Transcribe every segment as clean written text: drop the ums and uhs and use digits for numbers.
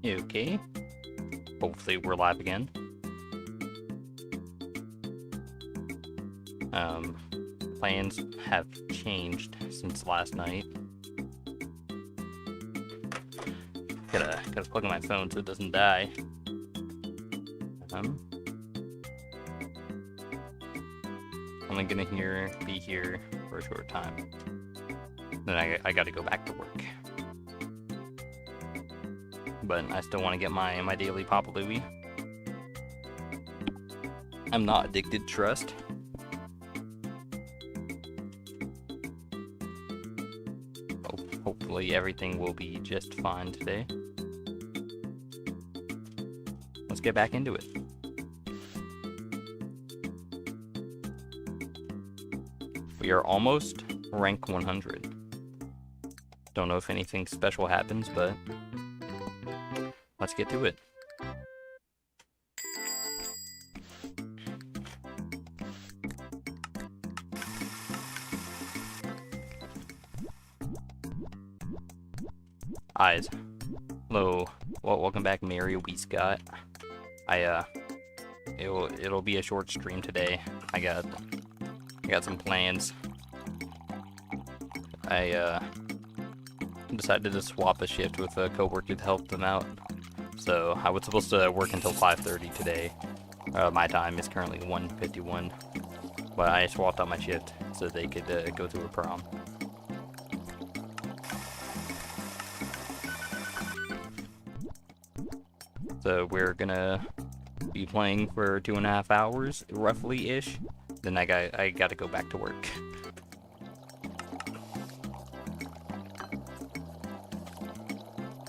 Okay. Hopefully we're live again. Plans have changed since last night. Gotta plug in my phone so it doesn't die. Only gonna be here for a short time. Then I gotta go back to work. But I still want to get my daily Papa Louie. I'm not addicted, trust. Hopefully everything will be just fine today. Let's get back into it. We are almost rank 100. Don't know if anything special happens, but let's get to it. Eyes. Hello. Well, welcome back, Mary Wee Scott. It'll be a short stream today. I got some plans. I decided to swap a shift with a coworker to help them out. So I was supposed to work until 5:30 today. My time is currently 1:51, but I swapped out my shift so they could go to a prom. So we're gonna be playing for 2.5 hours, roughly-ish. Then I gotta go back to work.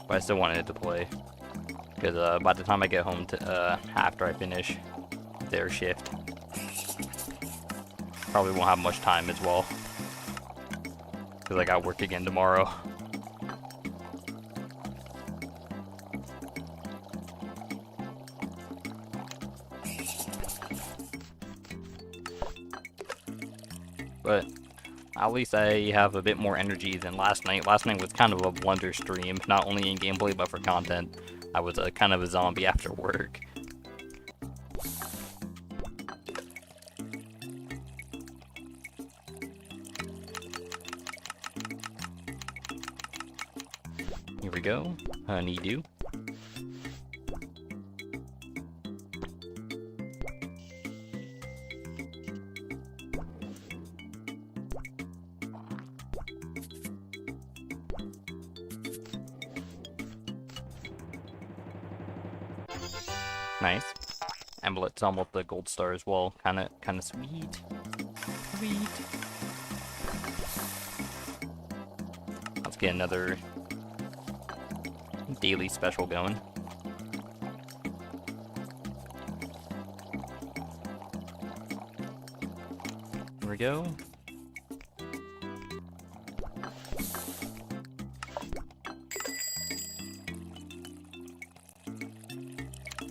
But I still wanted to play, because by the time I get home after I finish their shift, probably won't have much time as well, because I got work again tomorrow. But at least I have a bit more energy than last night. Last night was kind of a blunder stream, not only in gameplay but for content. I was kind of a zombie after work. Here we go, honeydew. Nice. Amblet's almost the gold star as well. Kinda sweet. Sweet. Let's get another daily special going. Here we go.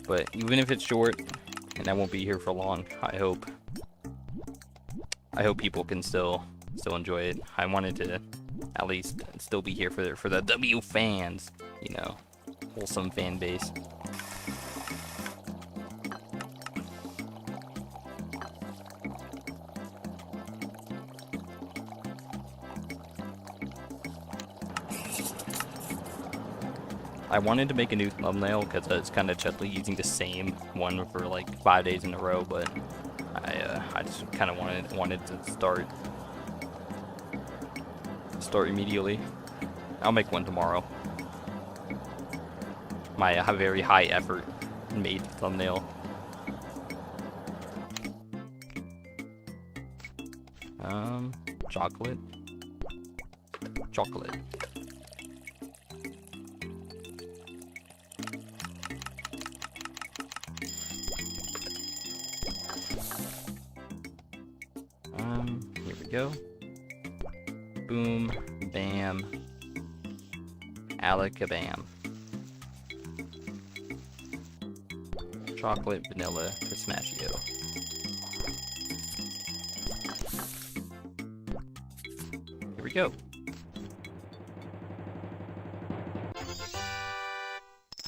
But even if it's short, and I won't be here for long, I hope people can still enjoy it. I wanted to at least still be here for the W fans, you know, wholesome fan base. I wanted to make a new thumbnail because it's kind of chudly using the same one for like 5 days in a row, but I just kind of wanted to start immediately. I'll make one tomorrow. My very high effort made thumbnail. Chocolate. Here we go. Boom, bam, alakabam. Chocolate, vanilla, pistachio. Here we go.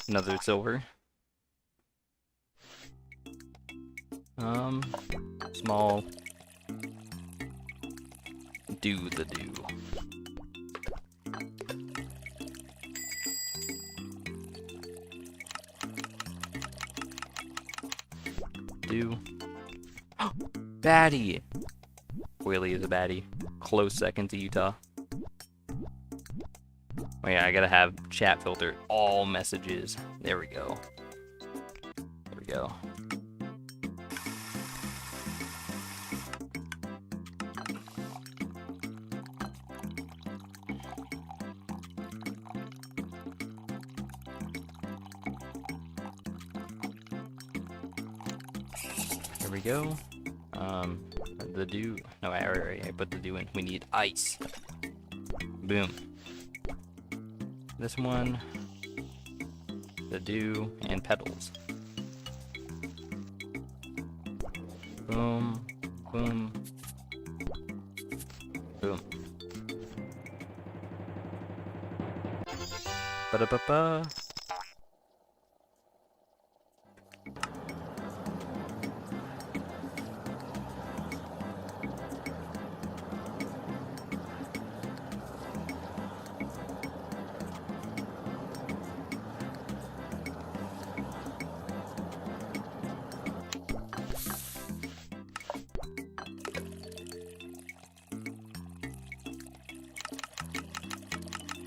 Another silver. Small. Do the do. Do. Baddie! Koilee is a baddie. Close second to Utah. Oh yeah, I gotta have chat filter all messages. There we go. There we go. There we go. The dew. No, I put the dew in. We need ice. Boom. This one. The dew and petals. Boom. Boom. Boom. Ba-da-ba-ba.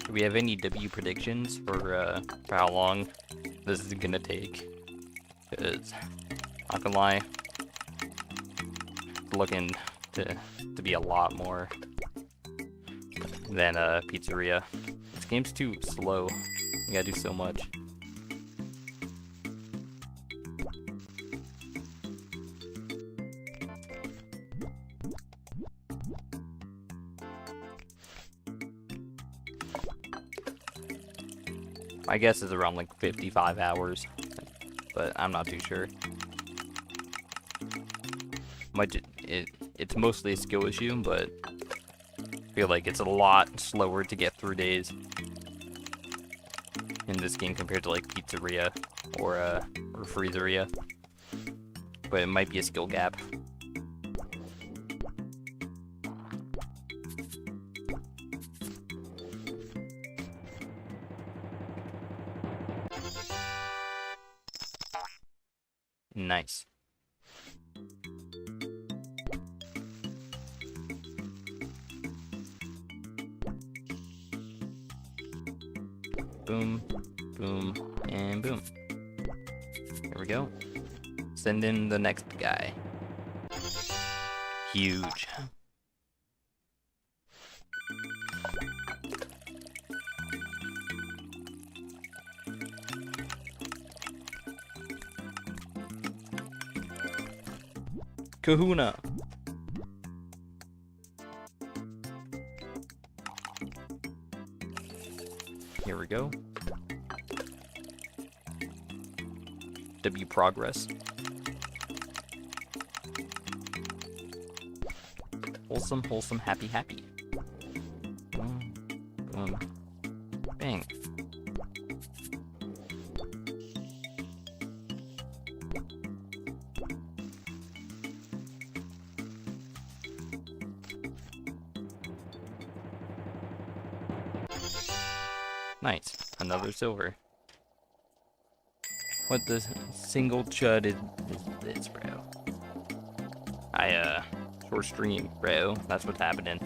Do we have any W predictions for how long this is gonna take? Because, not gonna lie, it's looking to be a lot more than Pizzeria. This game's too slow. You gotta do so much. My guess is around like 55 hours, but I'm not too sure. It's mostly a skill issue, but I feel like it's a lot slower to get through days in this game compared to like Pizzeria or Freezeria. But it might be a skill gap. Nice. Boom, boom, and boom. Here we go. Send in the next guy. Huge. Kahuna. Here we go. W progress. Wholesome, wholesome, happy, happy. Boom, boom, bang. Nice. Another silver. What the single chud is this, bro? Short stream, bro. That's what's happening.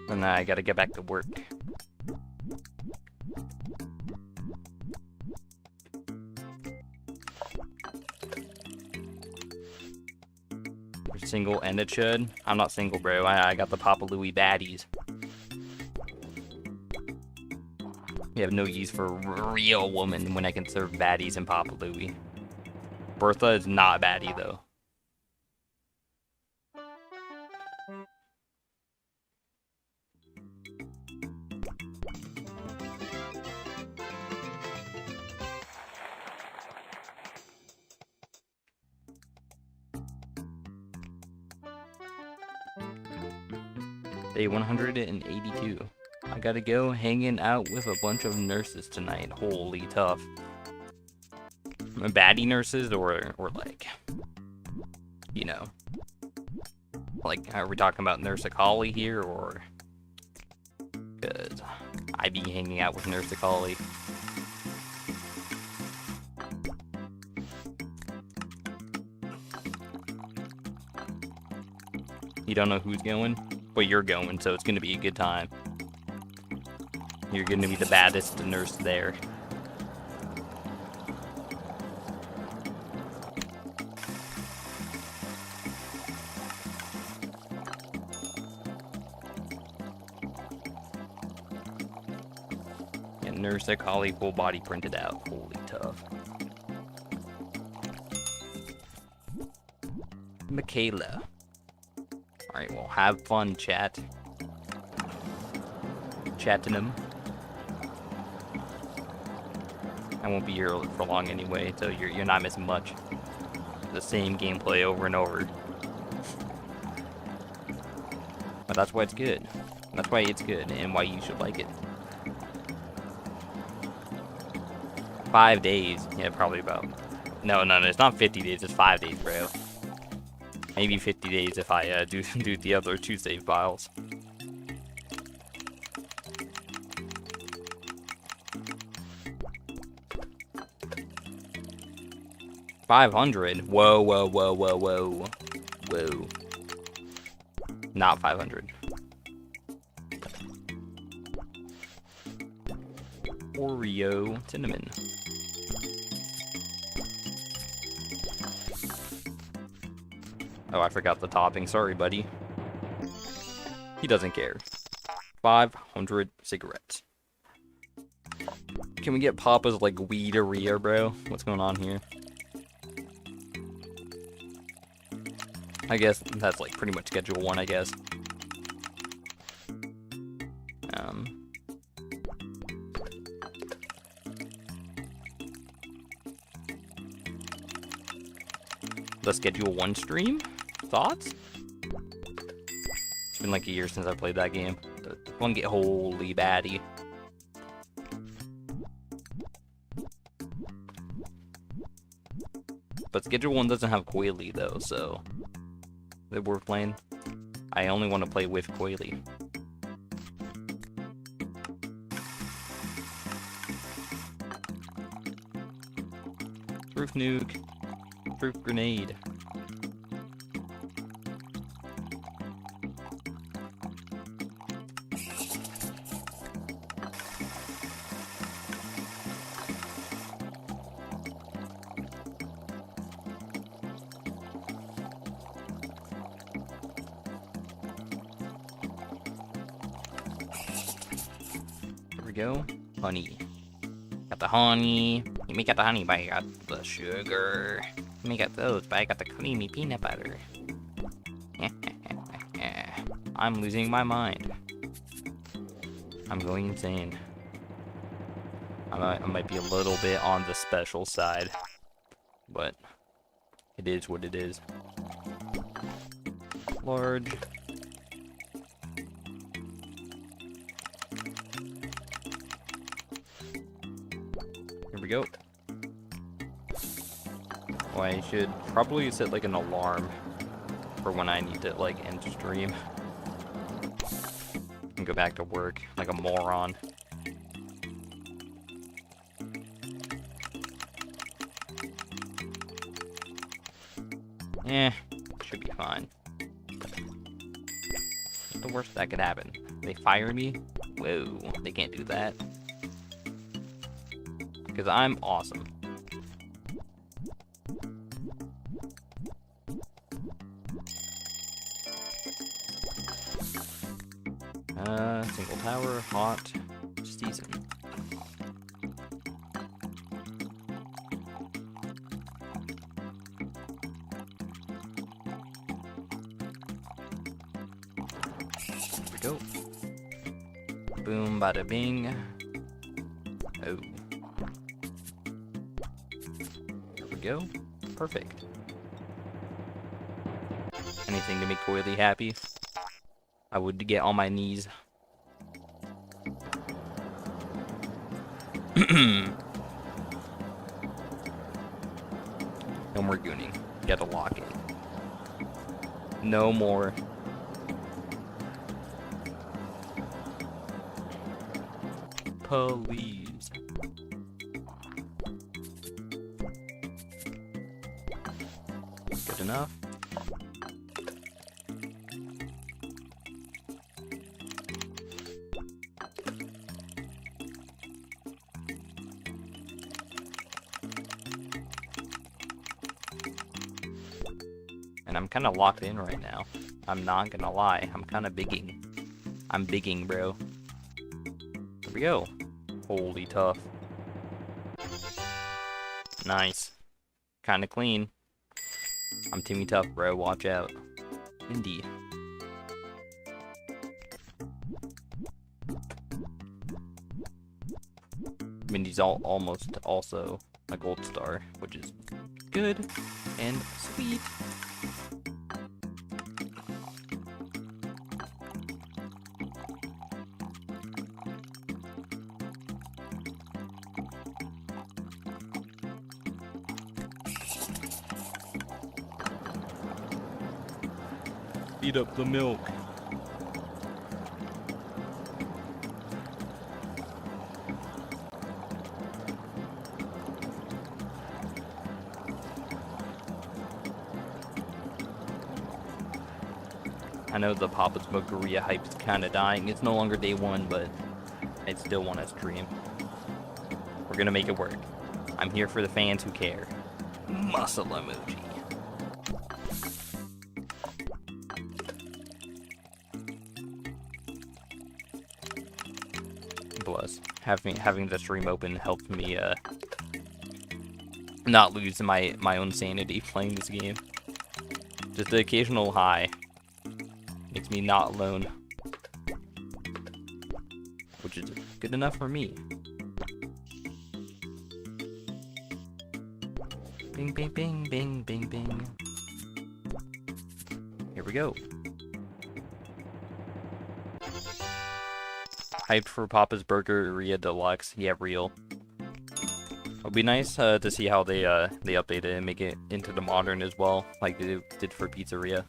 And I gotta get back to work. You're single and a chud? I'm not single, bro. I got the Papa Louie baddies. You have no use for a real woman when I can serve baddies in Papa Louie. Bertha is not baddie, though. Day 182. I gotta go hanging out with a bunch of nurses tonight. Holy tough. Baddie nurses or like, you know, like, are we talking about Nurse Koilee here, or? Because I be hanging out with Nurse Koilee. You don't know who's going? But you're going, so it's gonna be a good time. You're gonna be the baddest nurse there. And Nurse Koilee full body printed out. Holy tough. Michaela. Alright, well, have fun, chat. Chatting them. I won't be here for long anyway, so you're not missing much. The same gameplay over and over. But that's why it's good. That's why it's good, and why you should like it. 5 days. Yeah, probably about... No, it's not 50 days, it's 5 days, bro. Maybe 50 days if I do the other 2 save files. $500. Whoa. Not 500. Oreo cinnamon. Oh, I forgot the topping. Sorry, buddy. He doesn't care. 500 cigarettes. Can we get Papa's, like, weed-aria, bro? What's going on here? I guess that's, like, pretty much schedule 1, I guess. The schedule 1 stream? Thoughts? It's been like a year since I played that game. One get holy baddie. But schedule 1 doesn't have Koilee though, so is it worth playing? I only want to play with Koilee. Roof nuke. Roof grenade. There we go. Honey. Got the honey. You may got the honey, but I got the sugar. You may got those, but I got the creamy peanut butter. I'm losing my mind. I'm going insane. I might be a little bit on the special side, but it is what it is. Large. Here we go. Well, I should probably set like an alarm for when I need to like end stream and go back to work like a moron. Should be fine. What's the worst that could happen? They fire me? Whoa, they can't do that. Because I'm awesome. Single tower, hot, season. Here we go. Boom, bada bing. Oh. There we go. Perfect. Anything to make Koilee happy. I would get on my knees. No more gooning. Get a lock in. No more. Please. Good enough. And I'm kind of locked in right now. I'm not gonna lie. I'm kind of bigging. I'm bigging, bro. Here we go. Holy tough. Nice. Kind of clean. I'm Timmy Tuff, bro. Watch out. Indeed. Mindy's almost also a gold star, which is good and sweet. Speed up the milk. I know the Papa's Mocharia hype is kind of dying. It's no longer day one, but I still want to stream. We're gonna make it work. I'm here for the fans who care. Muscle emoji. Plus, having the stream open helped me not lose my own sanity playing this game. Just the occasional high makes me not alone, which is good enough for me. Bing, bing, bing, bing, bing, bing. Here we go. Hyped for Papa's Burgeria Deluxe. Yeah, real. It'll be nice to see how they update it and make it into the modern as well, like they did for Pizzeria.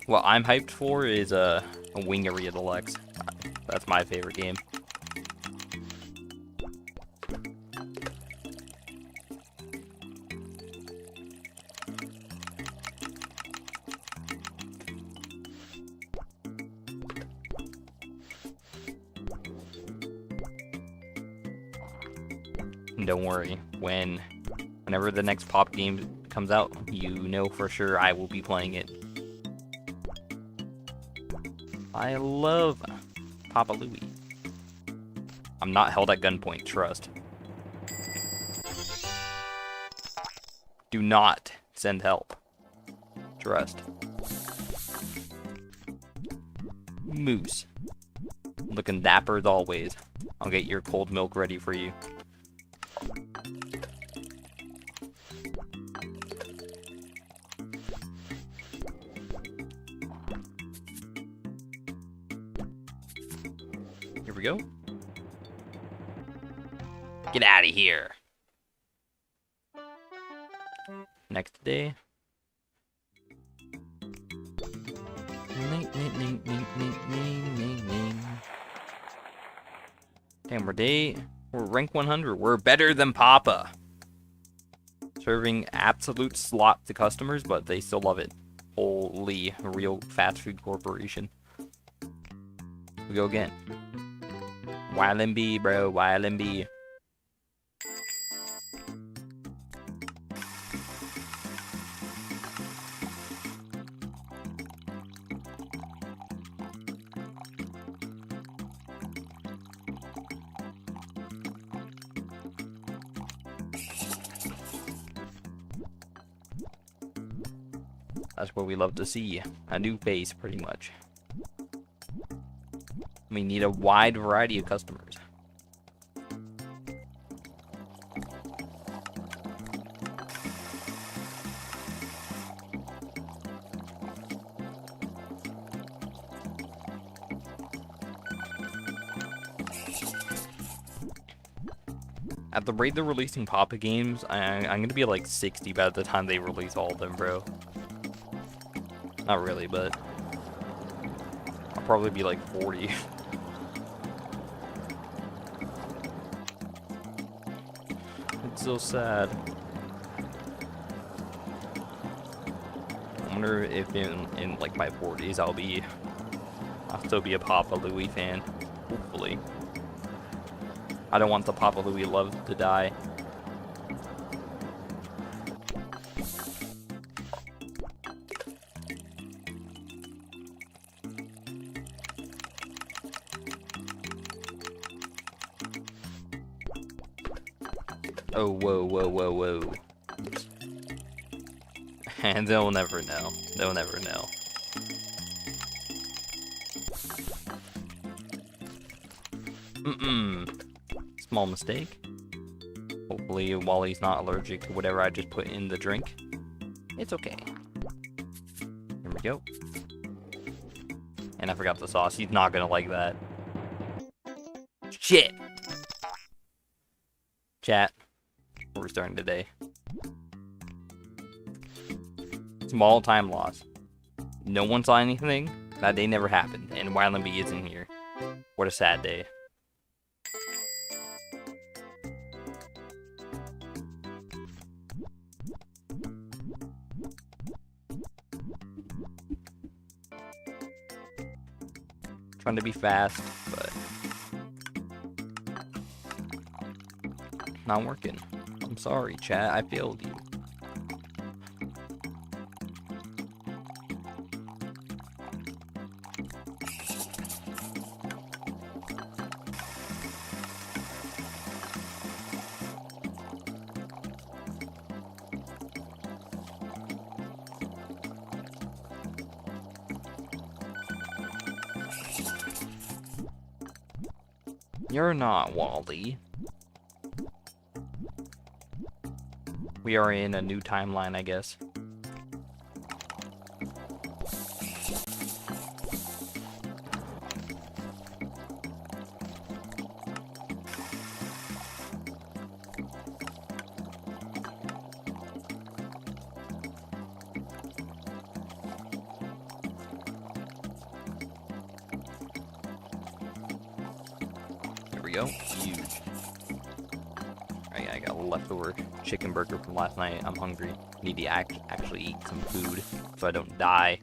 What I'm hyped for is a Wingeria Deluxe. That's my favorite game. Don't worry, whenever the next Pop game comes out, you know for sure I will be playing it. I love Papa Louie. I'm not held at gunpoint, trust. Do not send help. Trust. Moose. Looking dapper as always. I'll get your cold milk ready for you. Here we go. Get out of here. Next day. Damn, we're rank 100. We're better than Papa. Serving absolute slop to customers, but they still love it. Holy, real fast food corporation. We go again. YLMB, bro. YLMB. That's what we love to see. A new face, pretty much. We need a wide variety of customers. At the rate they're releasing Papa games, I'm gonna be at like 60 by the time they release all of them, bro. Not really, but I'll probably be like 40. It's so sad. I wonder if in like my 40s I'll still be a Papa Louie fan. Hopefully. I don't want the Papa Louie love to die. Oh, whoa, whoa, whoa, whoa. And they'll never know. They'll never know. Small mistake. Hopefully Wally's not allergic to whatever I just put in the drink. It's okay. Here we go. And I forgot the sauce. He's not gonna like that. Shit! Chat. We're starting today. Small time loss. No one saw anything. That day never happened. And Wylandby isn't here. What a sad day. Trying to be fast, but not working. I'm sorry, chat. I failed you. You're not, Wally. We are in a new timeline, I guess. Go. Huge. Alright, I got a leftover chicken burger from last night. I'm hungry. Need to actually eat some food so I don't die.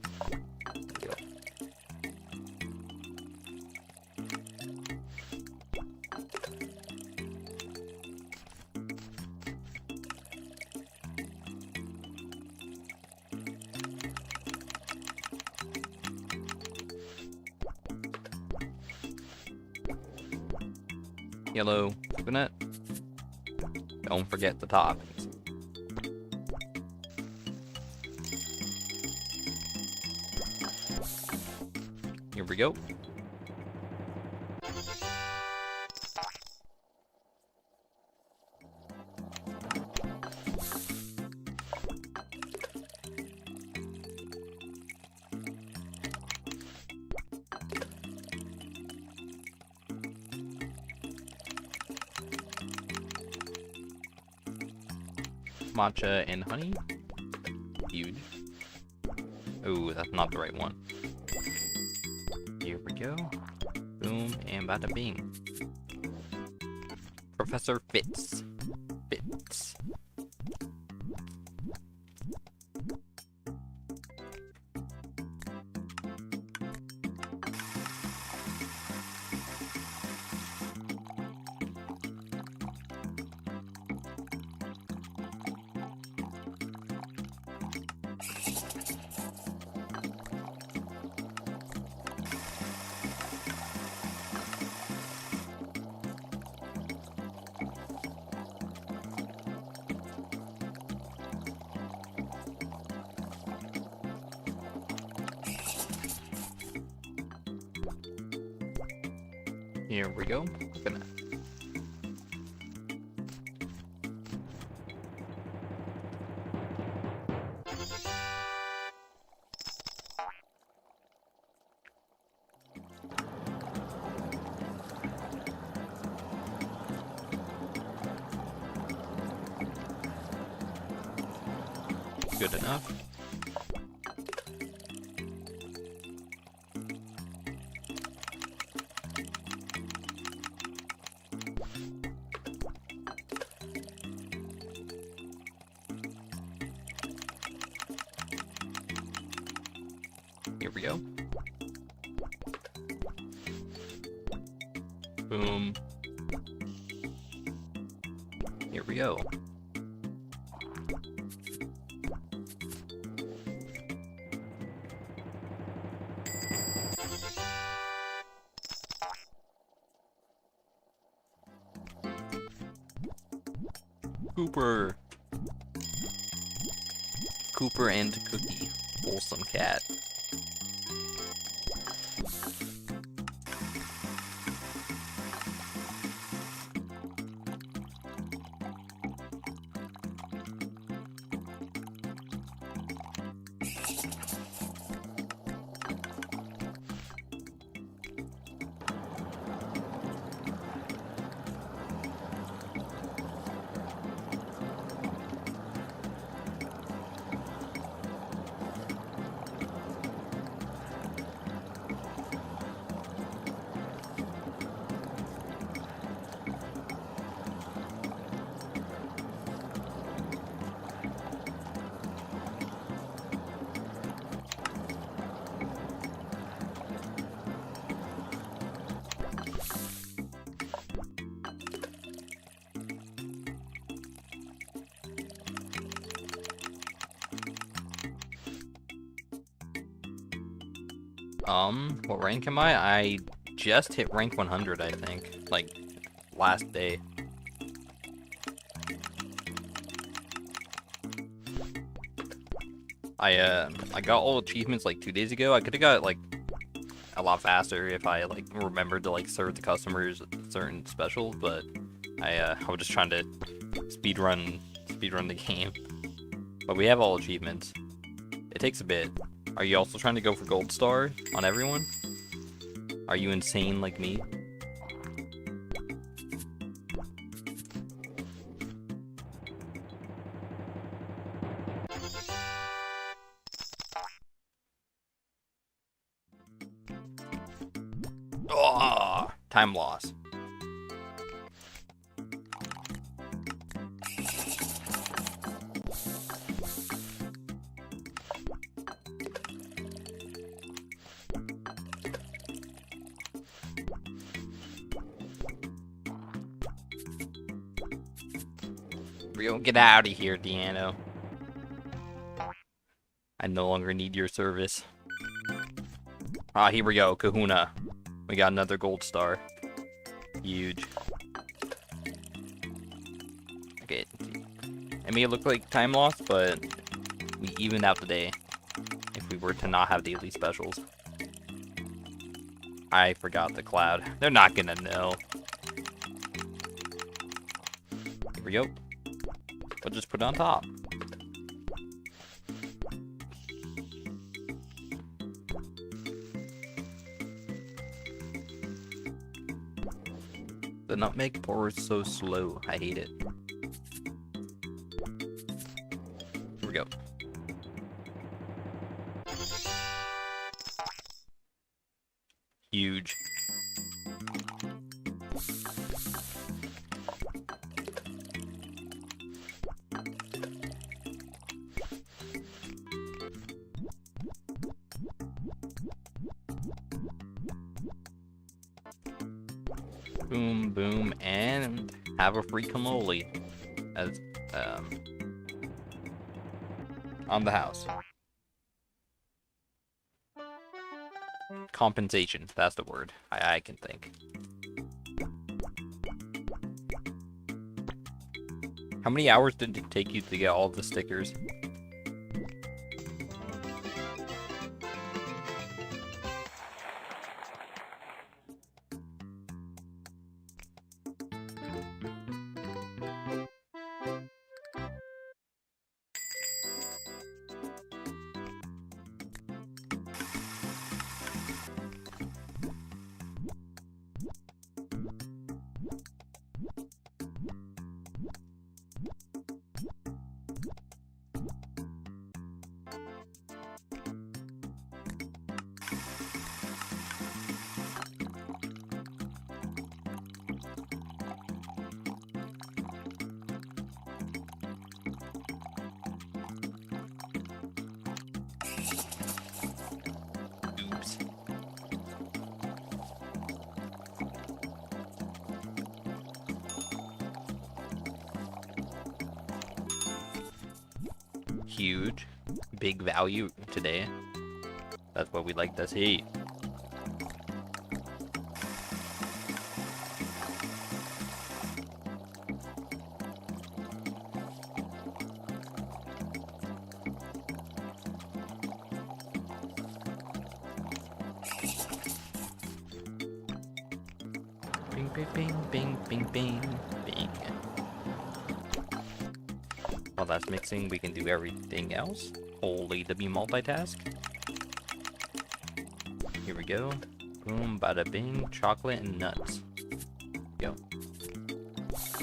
Yellow coconut. Don't forget the toppings. Here we go. Matcha and honey. Huge. Oh, that's not the right one. Here we go. Boom, and bada bing. Professor Fitz. Fitz. Here we go. Gonna good enough. Here we go. Boom. Here we go. Cooper. Cooper and Cookie. Wholesome cat. What rank am I? I just hit rank 100, I think. Like, last day. I got all achievements like 2 days ago. I could have got it like a lot faster if I like remembered to like serve the customers certain specials, but I was just trying to speedrun the game. But we have all achievements. It takes a bit. Are you also trying to go for gold star on everyone? Are you insane like me? Oh, time loss. Rio, get out of here, Deanno. I no longer need your service. Ah, here we go, Kahuna. We got another gold star. Huge. Okay. It may look like time loss, but we evened out the day if we were to not have daily specials. I forgot the cloud. They're not gonna know. Here we go. We'll just put it on top. The nutmeg pour is so slow. I hate it. Here we go. Huge. Boom, boom, and have a free cannoli as on the house. Compensation, that's the word I can think. How many hours did it take you to get all the stickers? huge, big value today. That's what we like to see. Bing, bing, bing, bing, bing, bing, bing. While that's mixing, we can do everything else. Holy to be multitask. Here we go. Boom, bada bing, chocolate and nuts. Go.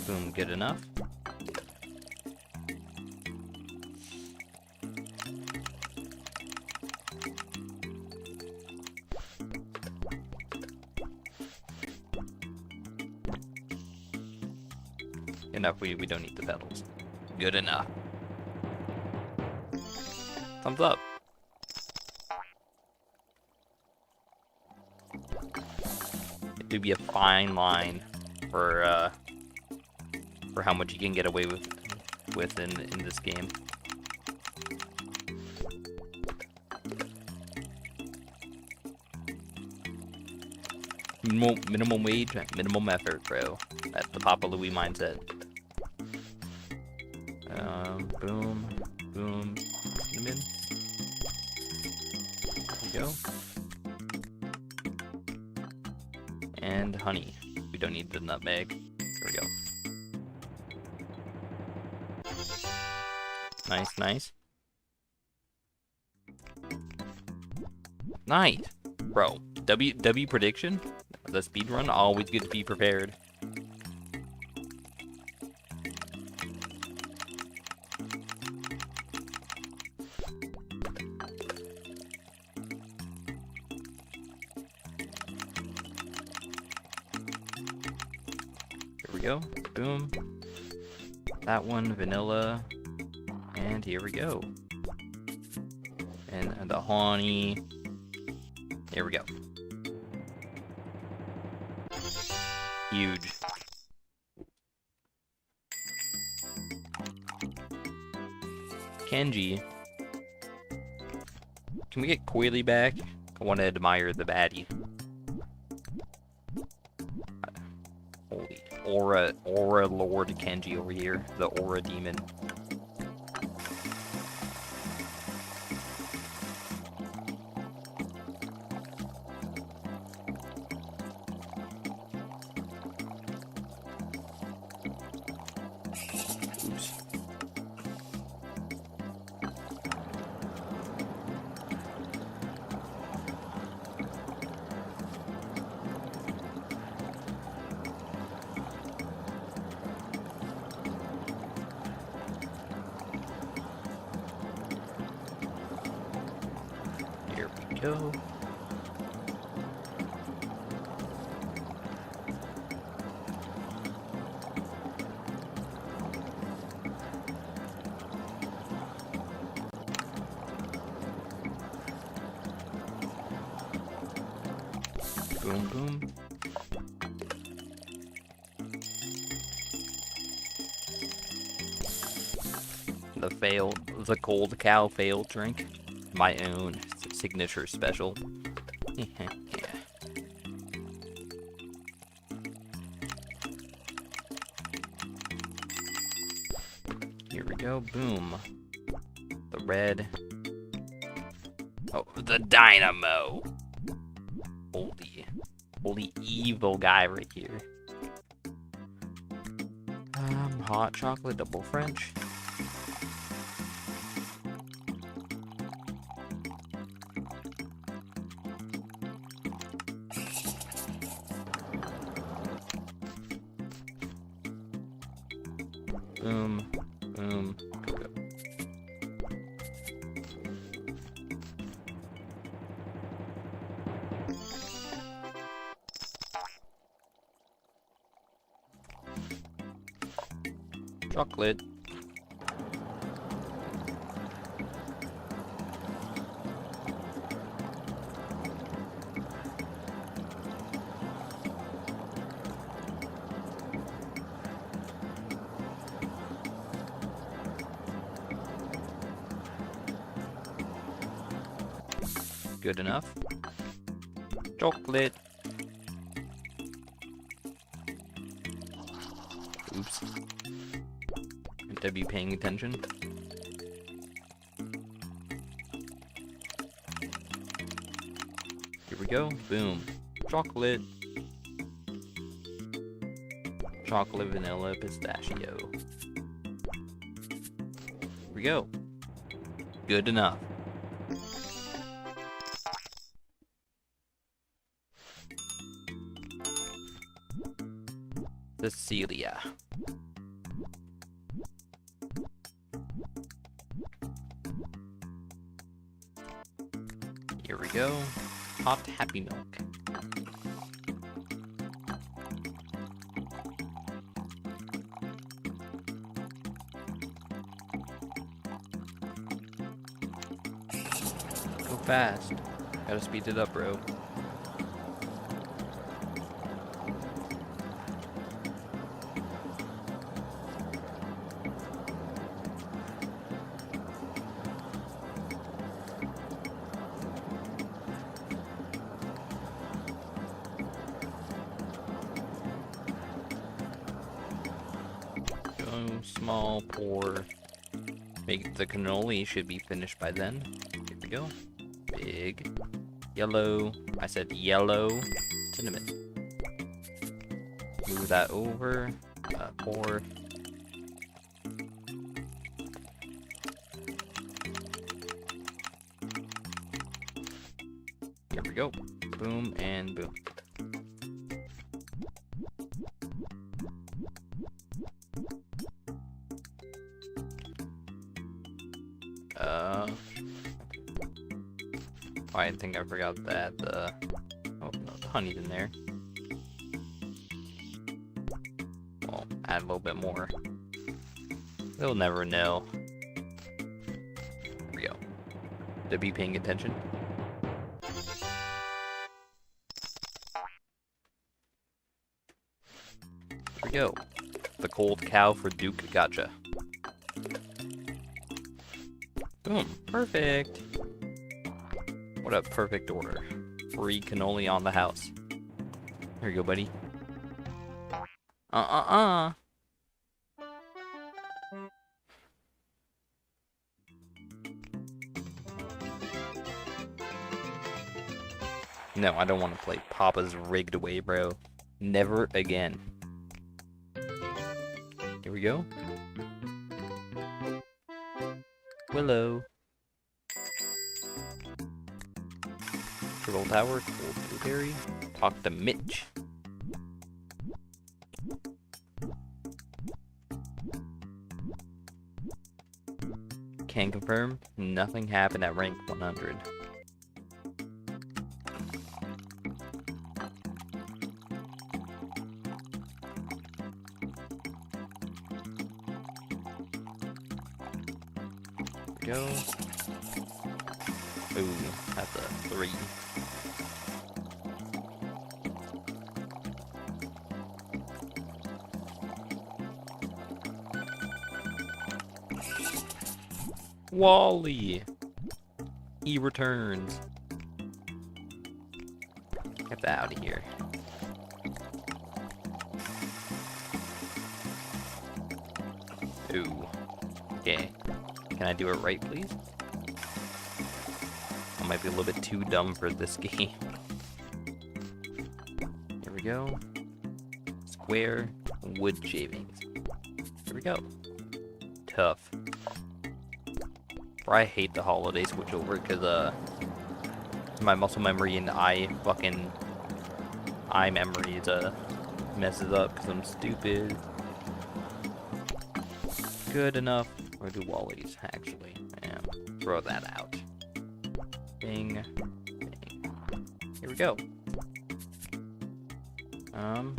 Boom, good enough. Enough, we don't need the pedals. Good enough. Thumbs up. It do be a fine line for how much you can get away with in this game. Minimum wage, minimum effort, bro. That's the Papa Louie mindset. Boom, boom, in. There we go. And honey. We don't need the nutmeg. There we go. Nice, nice. Nice. Bro, W prediction? The speed run, always good to be prepared. Here we go. Boom. That one, vanilla. And here we go. And the honey. Here we go. Huge. Kenji. Can we get Koilee back? I want to admire the baddie. Holy aura Lord Kenji over here. The aura demon. Go. Boom, boom. The cold cow fail drink. My own signature special. Yeah. Here we go. Boom. The red. Oh, the dynamo. Holy evil guy right here. Hot chocolate double French. Boom, boom, go, go. Chocolate. Good enough. Chocolate. Oops. Have to be paying attention. Here we go. Boom. Chocolate. Chocolate, vanilla, pistachio. Here we go. Good enough. Cecilia. Here we go. Hot Happy Milk. Go fast. Gotta speed it up, bro. Small, pour. Make the cannoli, should be finished by then. Here we go. Big. Yellow. I said yellow. Cinnamon. Move that over. Pour. Here we go. Boom and boom. I think I forgot to add the, oh no, the honey's in there. Well, add a little bit more. They'll never know. There we go. To be paying attention. There we go. The cold cow for Duke Gotcha. Boom. Perfect. What a perfect order. Free cannoli on the house. Here you go, buddy. No, I don't want to play Papa's rigged way, bro. Never again. Here we go. Willow. Turtle Tower, Cold Blueberry. Talk to Mitch. Can confirm, nothing happened at rank 100. Go. Ooh, that's a 3. Wally! He returns. Get that out of here. Ooh. Okay. Can I do it right, please? I might be a little bit too dumb for this game. Here we go. Square wood shavings. Here we go. Tough. I hate the holiday switchover because my muscle memory and eye memory messes up because I'm stupid. Good enough. Or do Wally's actually? Yeah, throw that out. Bing, bing. Here we go. Oh,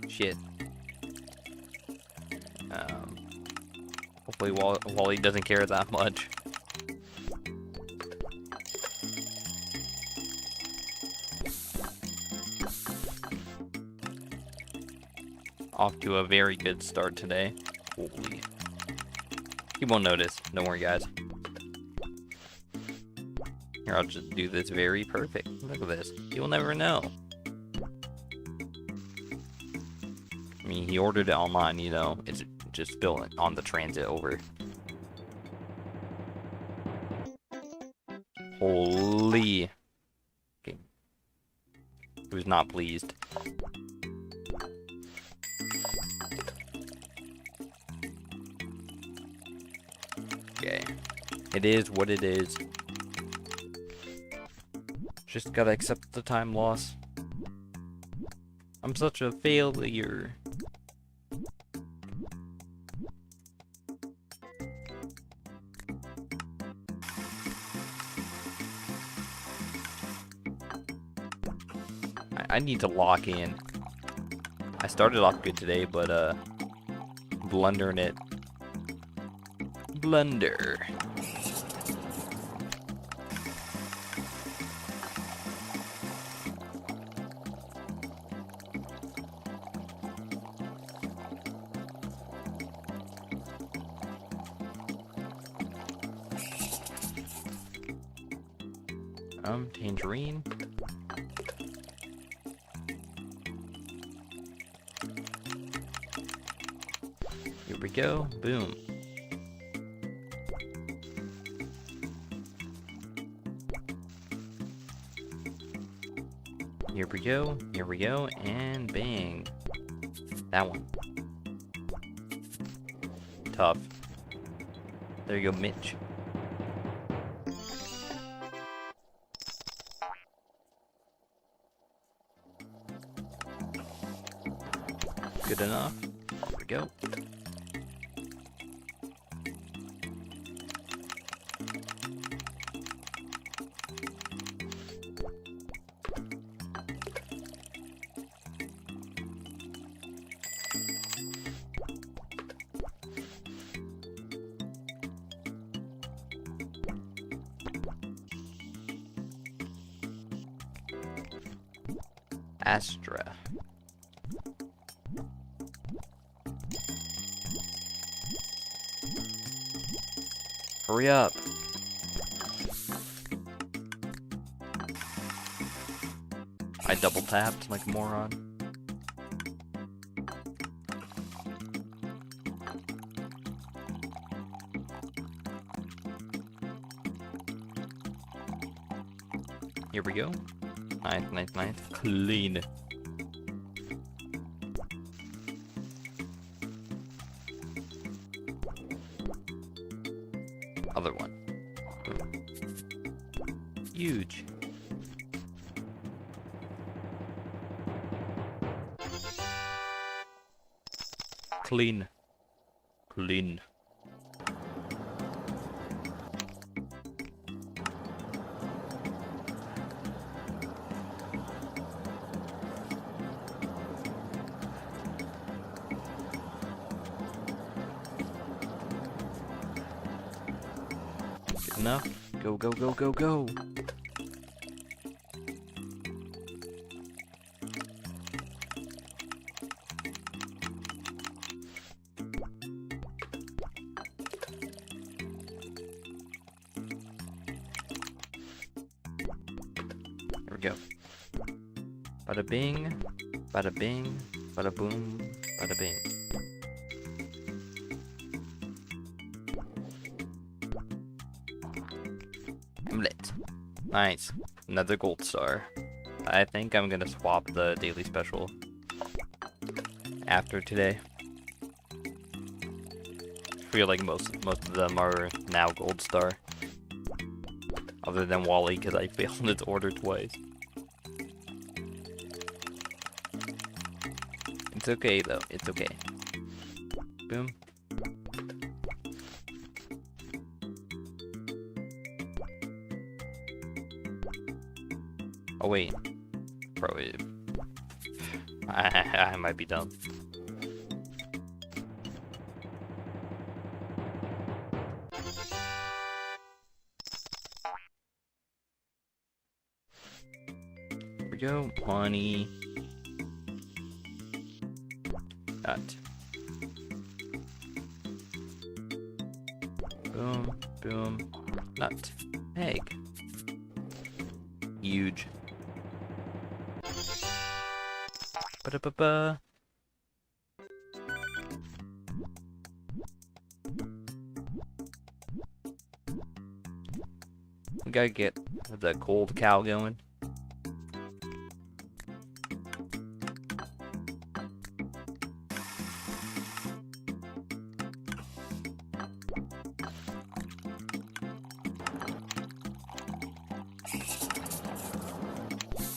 shit. Hopefully Wally doesn't care that much. Off to a very good start today. Holy. He won't notice. Don't worry, guys. Here, I'll just do this very perfect. Look at this. You'll never know. I mean, he ordered it online, you know. It's just built on the transit over. Holy. Okay. He was not pleased. Okay. It is what it is. Just gotta accept the time loss. I'm such a failure. I need to lock in. I started off good today, but blundering it. Blunder. Tangerine. Here we go. Boom. Here we go. Here we go. And bang. That one. Tough. There you go, Mitch. Good enough. There we go. Astra. Hurry up. I double tapped like a moron. Here we go. Nice, nice, nice. Clean. Other one. Huge. Clean. Clean. Good enough. Go, go, go, go, go. There we go. Bada bing, bada bing, bada boom, bada bing. I'm lit. Nice. Another gold star. I think I'm gonna swap the daily special after today. I feel like most of them are now gold star. Other than Wally, because I failed its order twice. It's okay though, it's okay. Boom. Oh wait. Probably. I might be dumb. Here we go, honey. Nut. Boom, boom, nut. Egg. Huge. Ba-da-ba-ba. We gotta get the cold cow going.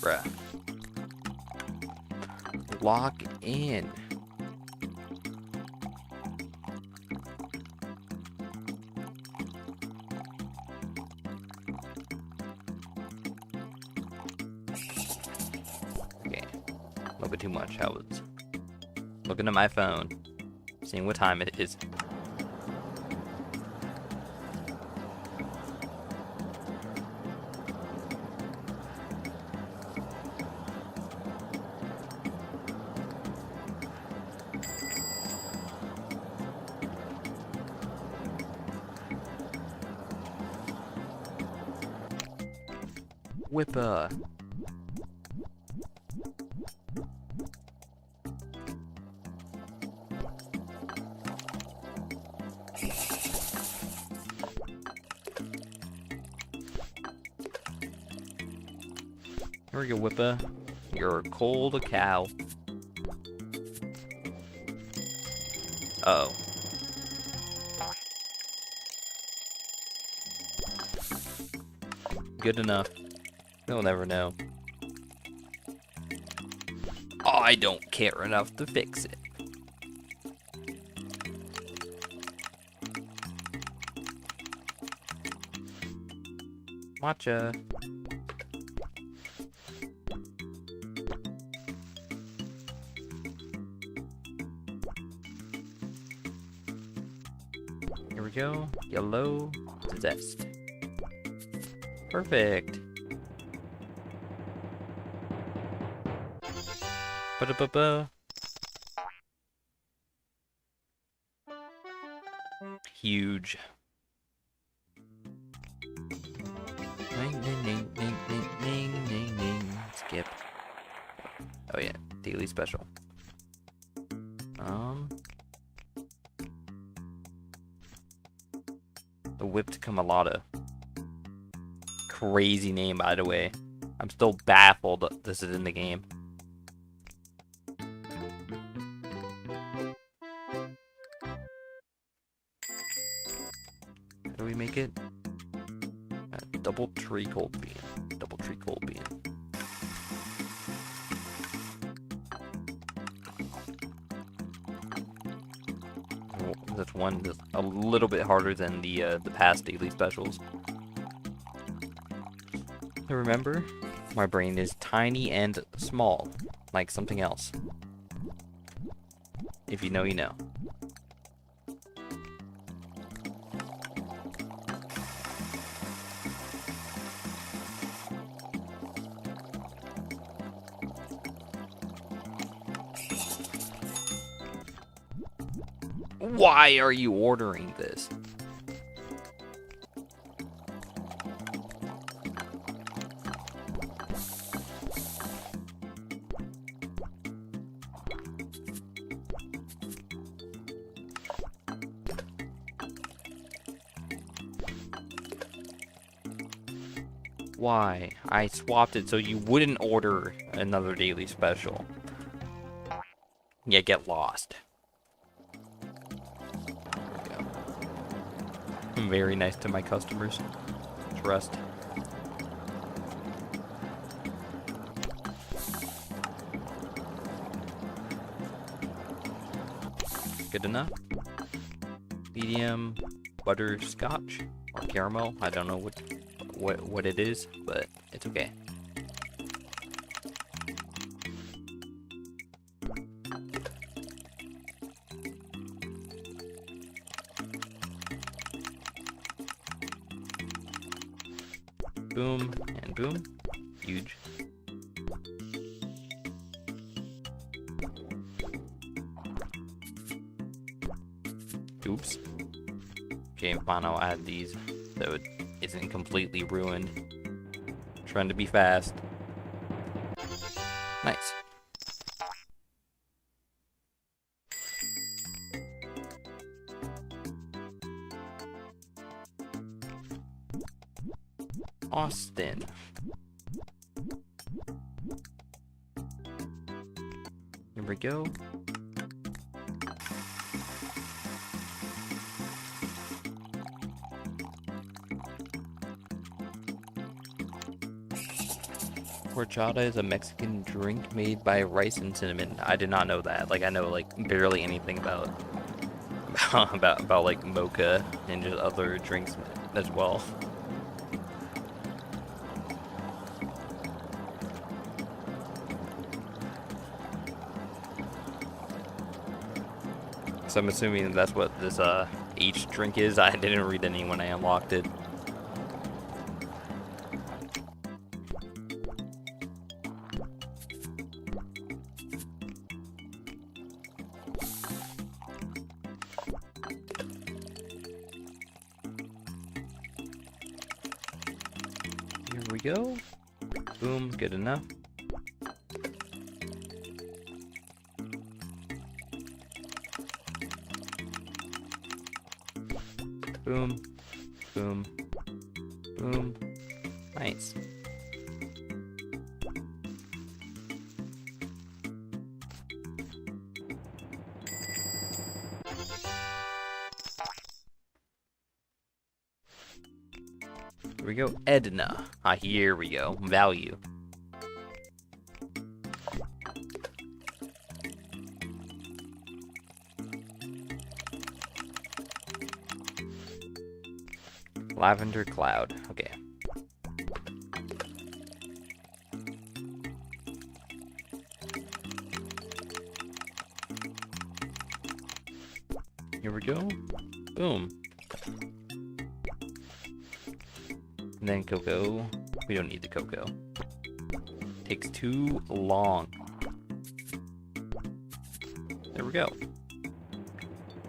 Bruh. Lock in. Okay. A little bit too much. I was looking at my phone, seeing what time it is. Whipper. Here we go, Whipper. You're a cold cow. Uh oh. Good enough. They'll never know. I don't care enough to fix it. Watcha. Here we go. Yellow zest. Perfect. Ba-da-ba-ba. Huge. Ning, ning, ning, ning, ning, ning, ning, ning. Skip. Oh yeah, daily special. The whipped Camelada. Crazy name, by the way. I'm still baffled that this is in the game. How do we make it? Double tree cold bean. Double tree cold bean. This one is a little bit harder than the past daily specials. Remember, my brain is tiny and small, like something else. If you know, you know. Why are you ordering this? Why? I swapped it so you wouldn't order another daily special. Yeah, get lost. There we go. I'm very nice to my customers. Trust. Good enough. Medium butterscotch or caramel. I don't know what it is, but it's okay. Boom and boom. Huge. Oops. Okay, fine, I'll add these so it isn't completely ruined. Trying to be fast. Nice. Austin. Here we go. Horchata is a Mexican drink made by rice and cinnamon. I did not know that. Like, I know like barely anything about like mocha and just other drinks as well. So I'm assuming that's what this H drink is. I didn't read any when I unlocked it. Here we go. Boom, good enough. Boom, boom, boom. Nice. Here we go, Edna. Ah, here we go. Value. Lavender cloud. Okay. Here we go. Boom. And then cocoa. We don't need the cocoa. Takes too long. There we go.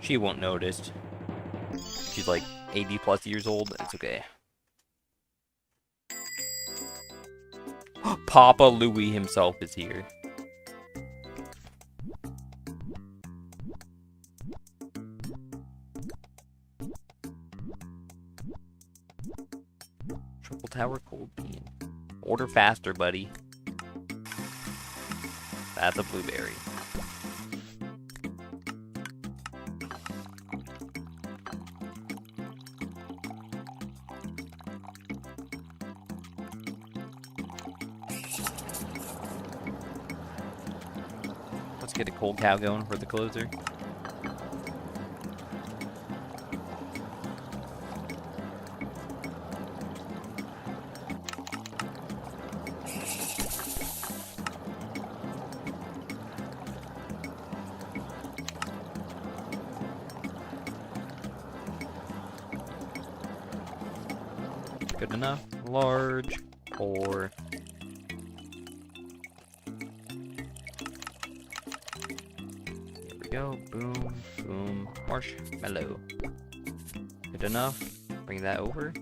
She won't notice. She's like 80 plus years old. It's okay. Papa Louie himself is here. Triple tower cold bean. Order faster, buddy. That's a blueberry. Let's get a cold cow going for the closer. Good enough. Large or here we go. Boom, boom. Marshmallow. Good enough. Bring that over.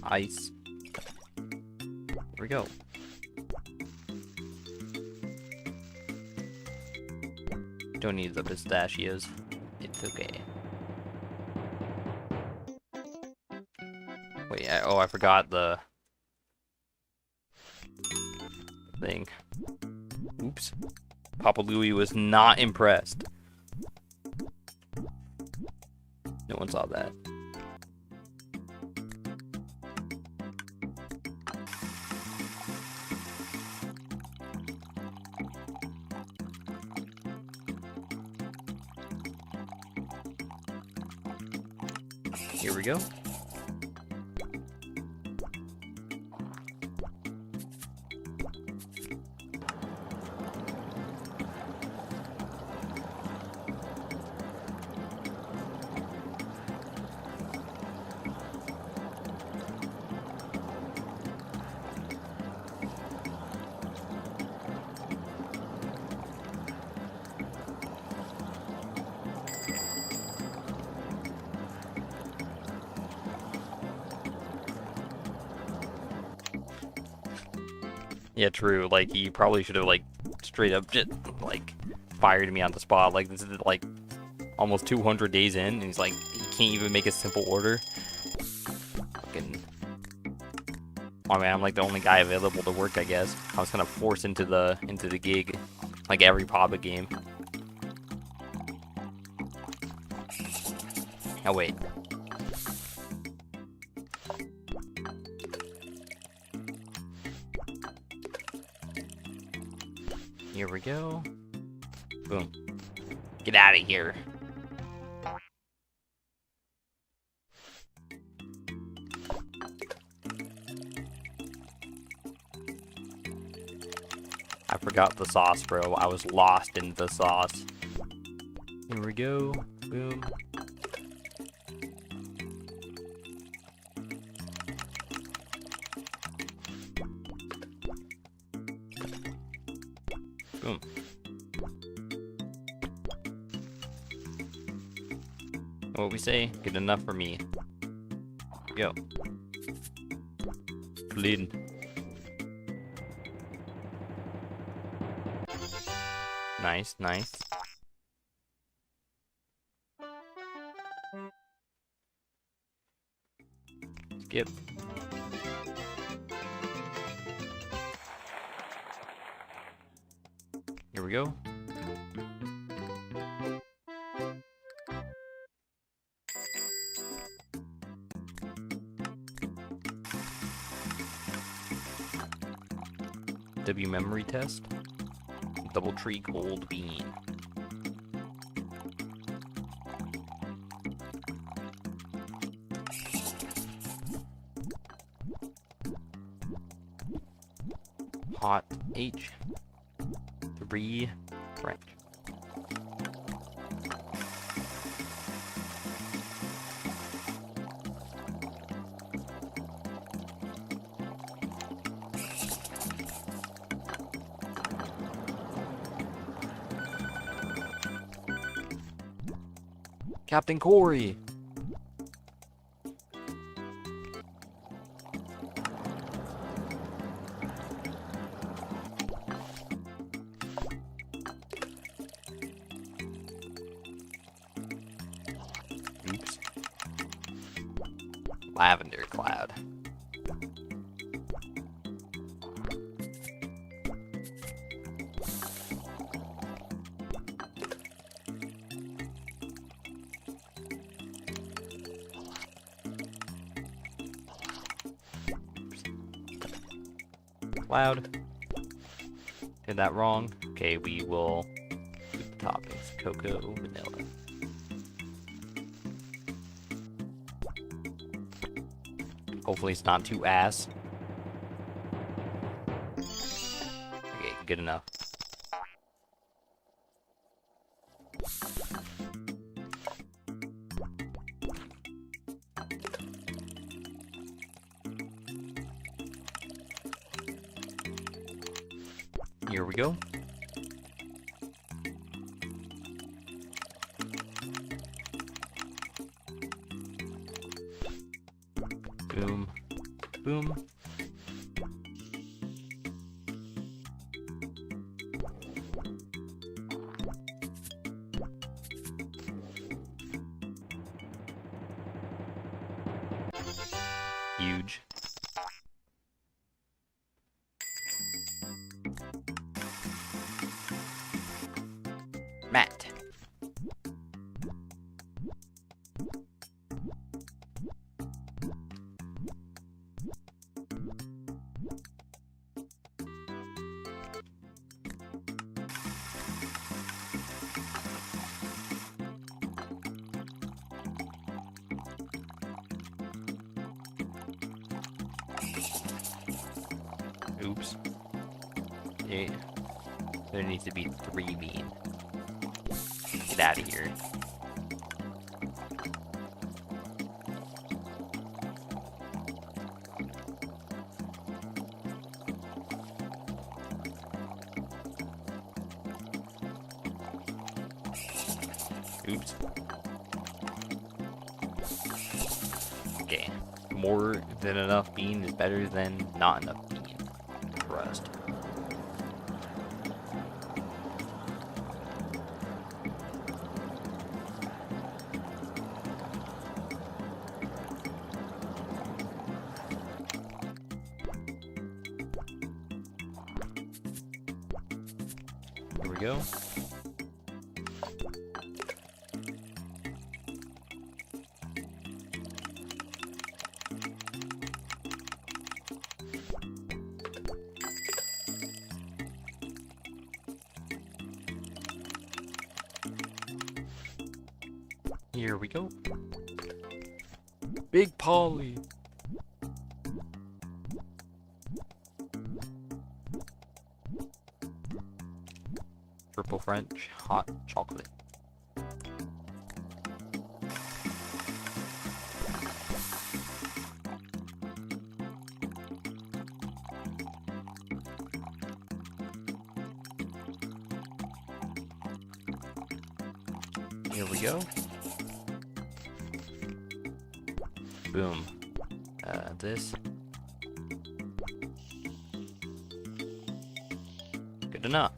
Ice. Here we go. Don't need the pistachios. It's okay. Wait, I forgot the thing. Oops. Papa Louie was not impressed. No one saw that. Here we go. Yeah, true. Like, he probably should have, like, straight up just, like, fired me on the spot. Like, this is, like, almost 200 days in, and he's like, he can't even make a simple order. Fucking... I mean, I'm, like, the only guy available to work, I guess. I was kind of forced into the gig, like every Papa game. Oh, wait. Here we go. Boom. Get out of here. I forgot the sauce, bro. I was lost in the sauce. Here we go. Boom. Boom. What we say? Good enough for me. Go. Bleeding. Nice, nice. Skip. Here we go. W memory test. Double tree gold bean. Hot H. 3 French. Captain Corey. Oops. Lavender cloud. Cloud. Did that wrong. Okay, we will do the toppings. Cocoa, vanilla. Hopefully it's not too ass. Okay, good enough. Here we go. Boom. Boom. Huge. Matt. Oops. There needs to be 3 bean. Get out of here. Oops. Okay. More than enough bean is better than not enough bean. Trust. Here we go. Here we go. Big Polly. Purple French hot chocolate. Here we go. Boom. This. Good enough.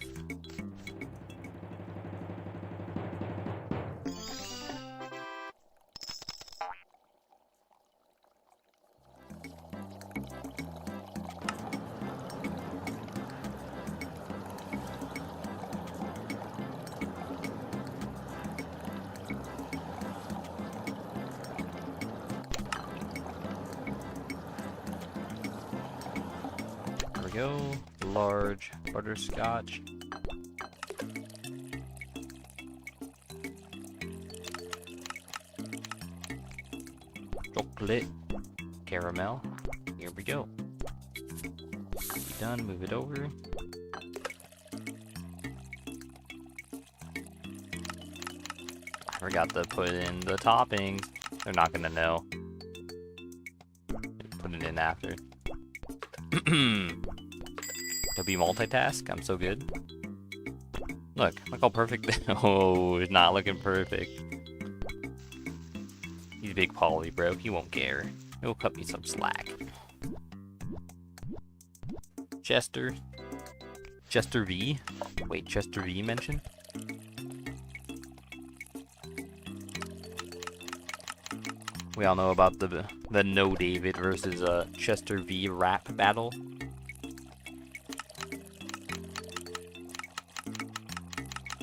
Go large butterscotch. Chocolate caramel. Here we go. Be done. Move it over. I forgot to put in the toppings. They're not gonna know. Put it in after. To be multitask, I'm so good. Look how perfect. Oh, it's not looking perfect. He's Big Polly, bro. He won't care. He'll cut me some slack. Chester V. Wait, Chester V mentioned? We all know about the No David versus Chester V rap battle.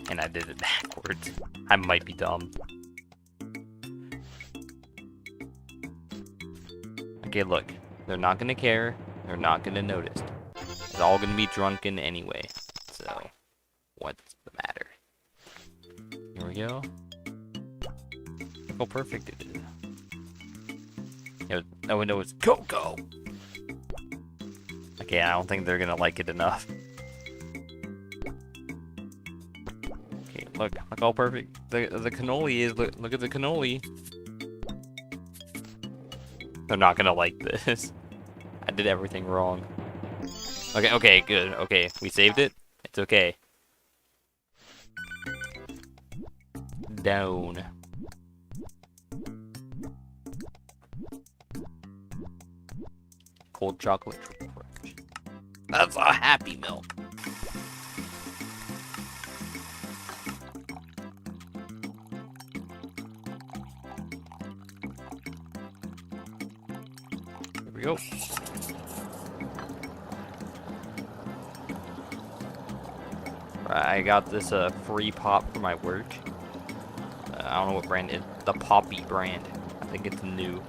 And I did it backwards. I might be dumb. Okay, look. They're not gonna care. They're not gonna notice. It's all gonna be drunken anyway. So, what's the matter? Here we go. Look how perfect it is. No one knows Coco! Okay, I don't think they're gonna like it enough. Look how perfect the cannoli is. Look at the cannoli. They're not gonna like this. I did everything wrong. Okay, good. Okay, we saved it. It's okay. Down. Cold chocolate triple French. That's a Happy Meal. Here we go. I got this free pop for my work. I don't know what brand it is. The Poppy brand. I think it's new.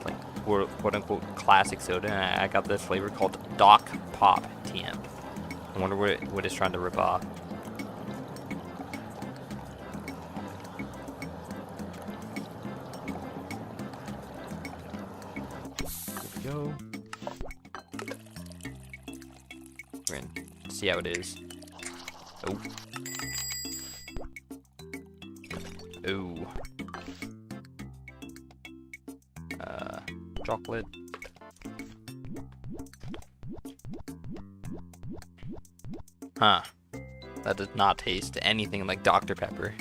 Like quote unquote classic soda. And I got this flavor called Doc Pop TM. I wonder what it's trying to rip off. Here we go. We're gonna see how it is. Oh. Ooh. Chocolate. Huh. That does not taste anything like Dr. Pepper.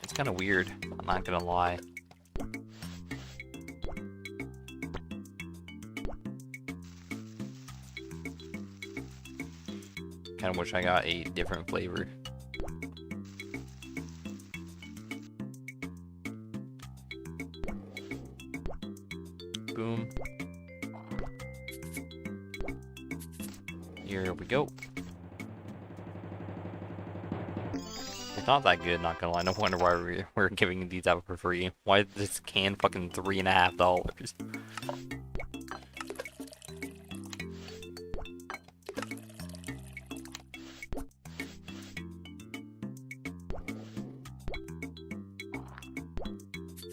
It's kind of weird, I'm not gonna lie. Kind of wish I got a different flavor. boom. Here we go. It's not that good, not gonna lie. No wonder why we're giving these out for free. Why is this can fucking $3.50?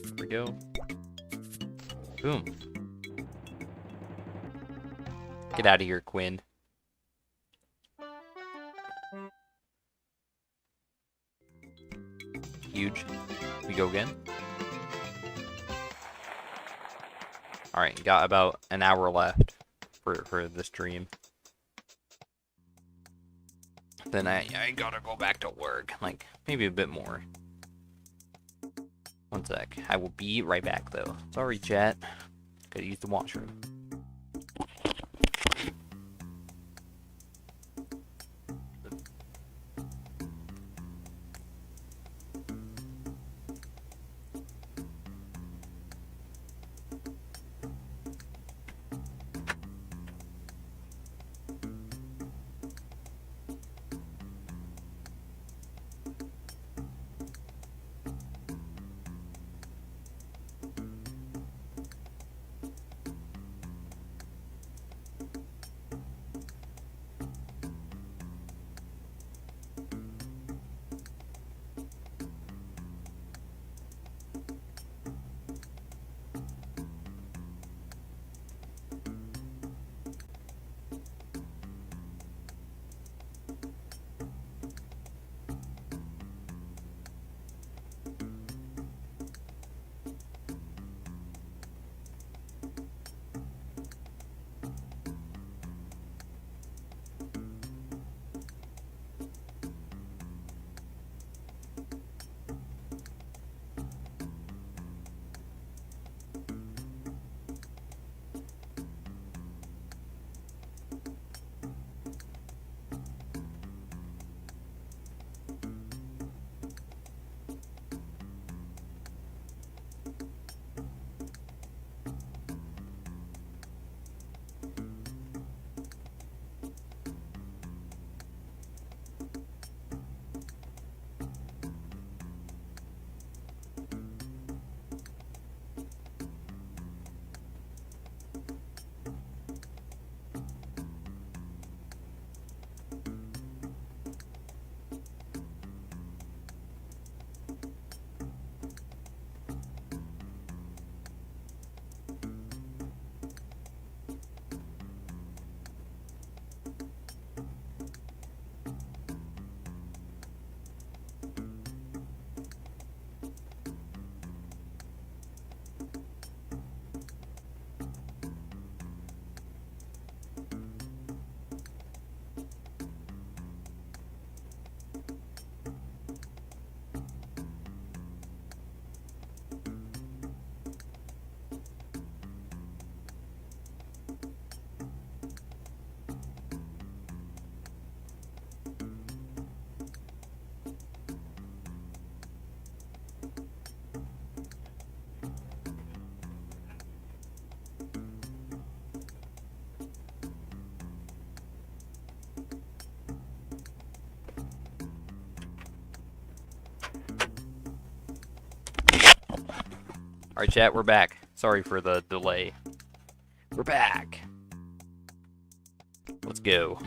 Here we go. Boom. Get out of here, Quinn. Huge. We go again. Alright, got about an hour left for this stream. Then I gotta go back to work. Like, maybe a bit more. One sec. I will be right back, though. Sorry, chat. Gotta use the washroom. Alright, chat, we're back. Sorry for the delay. We're back. Let's go.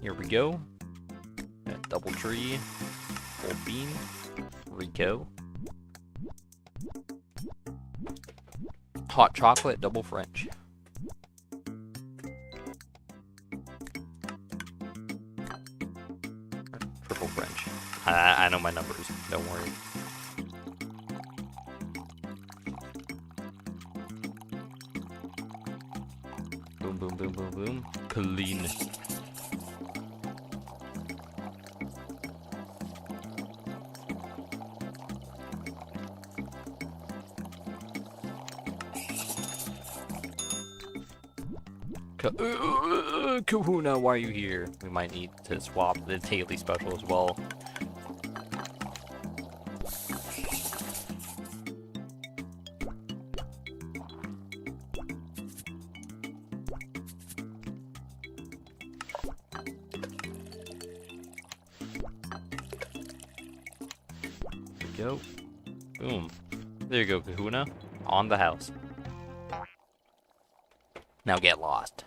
Here we go. Double tree. Full bean. Rico. Hot chocolate, double French. Triple French. I know my numbers, don't worry. Boom, boom, boom, boom, boom. Clean. Kahuna, why are you here? We might need to swap the daily special as well. go. Boom. There you go, Kahuna. On the house. Now get lost.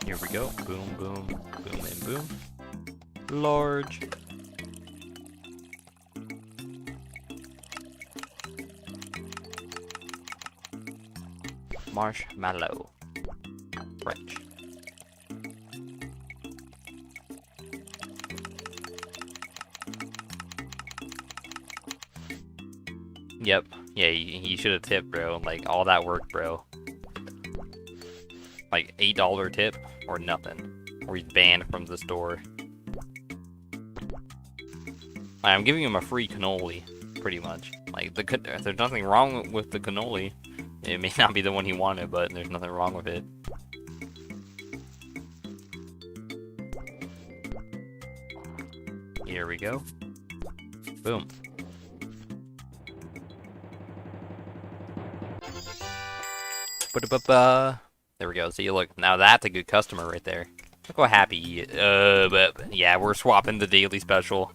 Here we go. Boom, boom, boom, and boom. Large. Marshmallow. French. Yep. Yeah, you should have tipped, bro. Like, all that work, bro. Like, $8 tip or nothing. Or he's banned from the store. I'm giving him a free cannoli, pretty much. Like, there's nothing wrong with the cannoli. It may not be the one he wanted, but there's nothing wrong with it. Here we go. Boom. There we go. See, look, now that's a good customer right there. Look how happy he is. But yeah, we're swapping the daily special.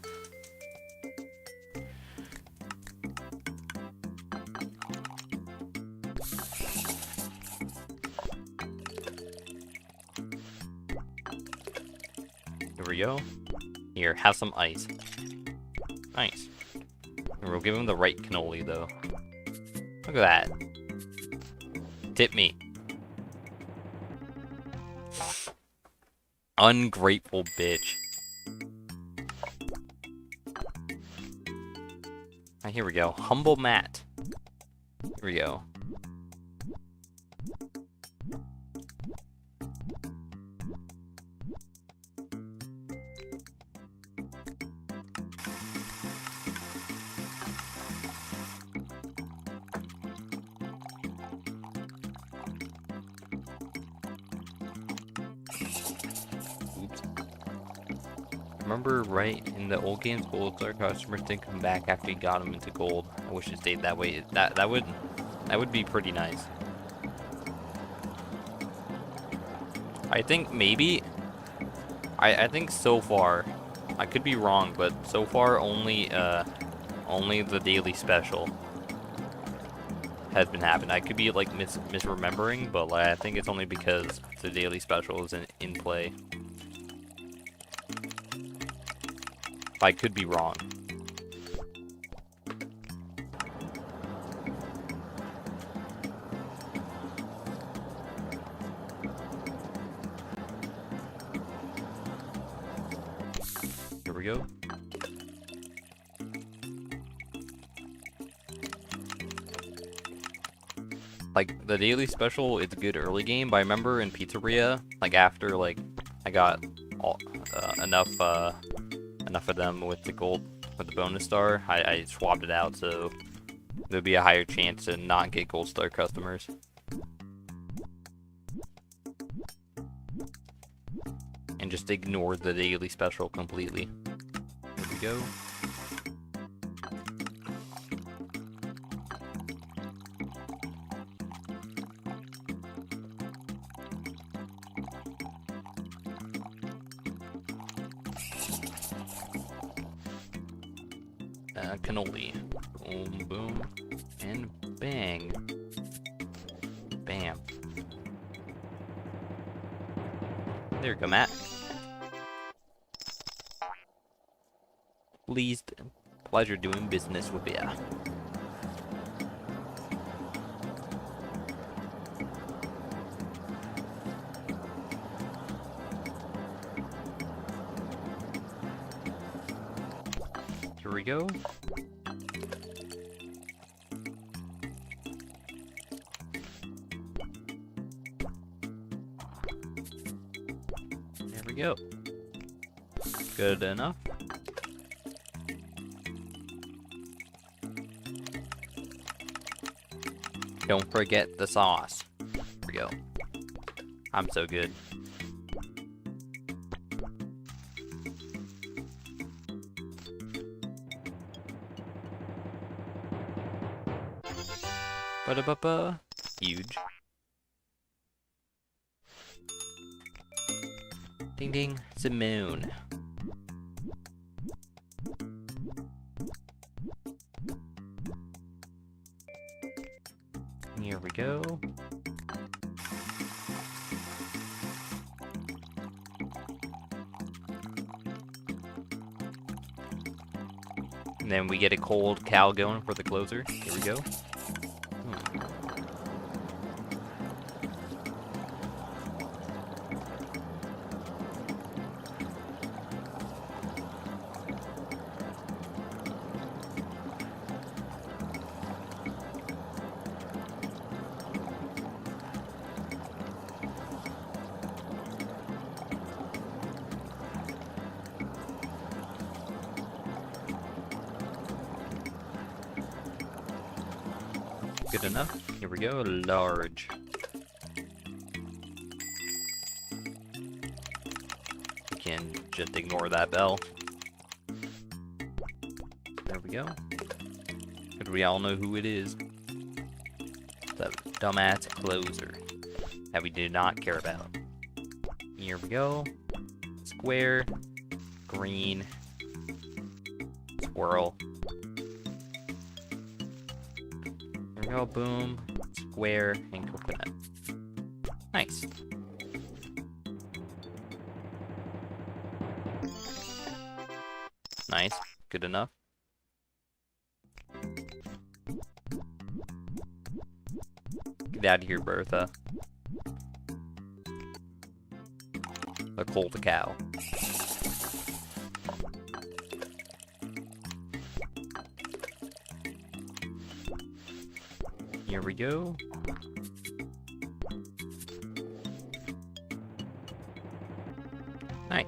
Here we go. Here, have some ice. Nice. And we'll give him the right cannoli, though. Look at that. Tip me. Ungrateful bitch. Alright, here we go. Humble Matt. Here we go. Remember, right, in the old games, gold star customers didn't come back after you got them into gold. I wish it stayed that way. That would be pretty nice. I think maybe. I think so far, I could be wrong, but so far only the daily special has been happening. I could be like misremembering, but like, I think it's only because the daily special is in play. I could be wrong. Here we go. Like, the daily special is a good early game, but I remember in Pizzeria, like, after, like, I got enough of them with the gold, with the bonus star, I swapped it out, so there'd be a higher chance to not get gold star customers. And just ignore the daily special completely. Here we go. Cannoli. Boom, boom, and bang. Bam. There you go, Matt. Pleasure doing business with ya. Here we go. There we go. Good enough. Don't forget the sauce. Here we go. I'm so good. Ba-da-ba-ba. Huge. Ding ding. Simone. Here we go. And then we get a cold cow going for the closer. Here we go. Good enough. Here we go. Large. We can just ignore that bell. There we go. But we all know who it is. The dumbass closer that we do not care about. Here we go. Square. Green. Squirrel. Go, boom, square, and coconut. Nice. Nice. Good enough. Get out of here, Bertha. A cold cow. Here we go. Nice.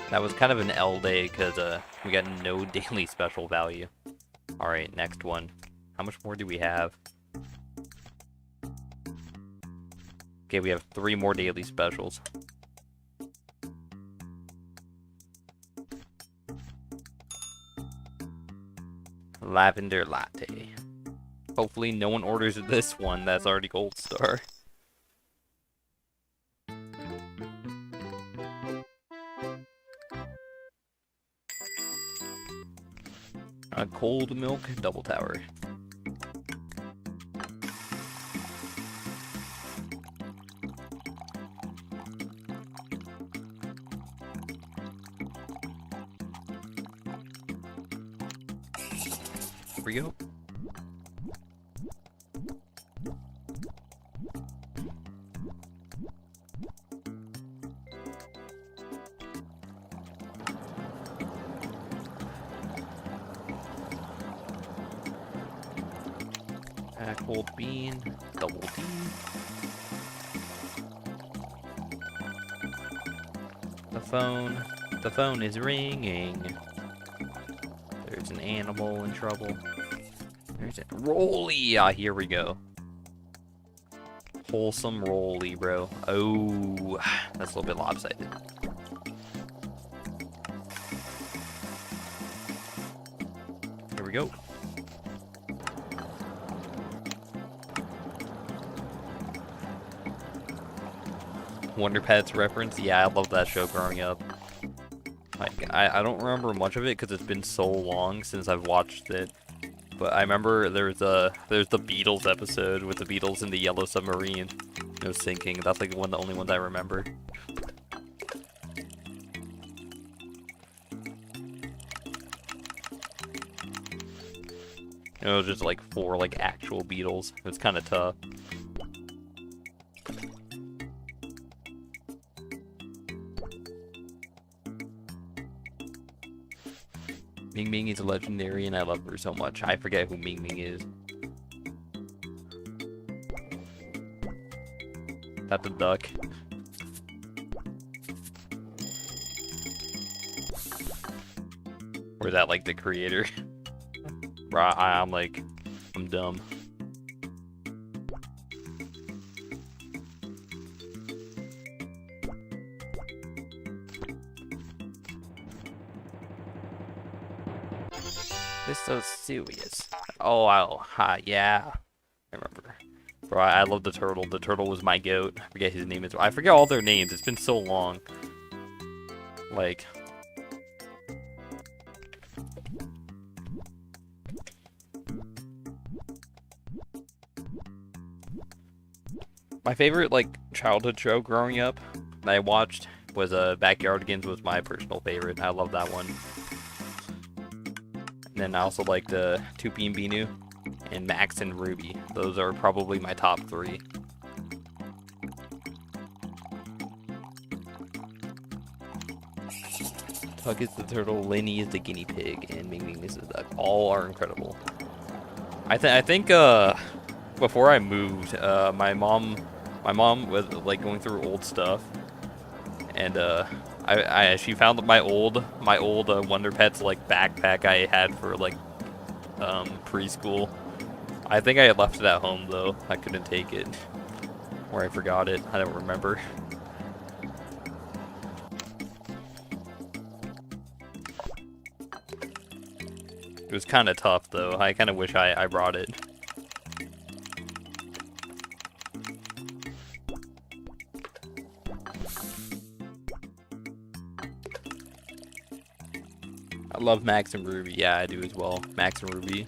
That was kind of an L day because we got no daily special value. Alright, next one. How much more do we have? Okay, we have 3 more daily specials. Lavender latte. Hopefully no one orders this one that's already gold star. A cold milk double tower. Here we go. Cold bean, double D. The phone is ringing. There's an animal in trouble. There's a Rolly. Ah, here we go. Wholesome Rolly, bro. Oh, that's a little bit lopsided. Here we go. Wonder Pets reference. Yeah, I love that show growing up. Like, I don't remember much of it because it's been so long since I've watched it. But I remember there's the Beatles episode with the Beatles in the yellow submarine. It was sinking. That's like the only ones I remember. It was just like 4 like actual Beatles. It was kind of tough. Ming Ming is legendary and I love her so much. I forget who Ming Ming is. That's a duck. Or is that like the creator? Bro, I'm dumb. This is so serious. Oh, yeah. I remember. Bro, I love the turtle. The turtle was my goat. I forget his name is. I forget all their names. It's been so long. Like. My favorite, like, childhood show growing up that I watched was Backyardigans was my personal favorite. I love that one. And then I also liked Tupi and Binu and Max and Ruby. Those are probably my top 3. Tug is the turtle, Lenny is the guinea pig, and Ming Ming is the duck. All are incredible. I think before I moved, my mom was like going through old stuff, and she found my old Wonder Pets like backpack I had for like preschool. I think I had left it at home though. I couldn't take it, or I forgot it. I don't remember. It was kind of tough though. I kind of wish I brought it. I love Max and Ruby. Yeah, I do as well. Max and Ruby.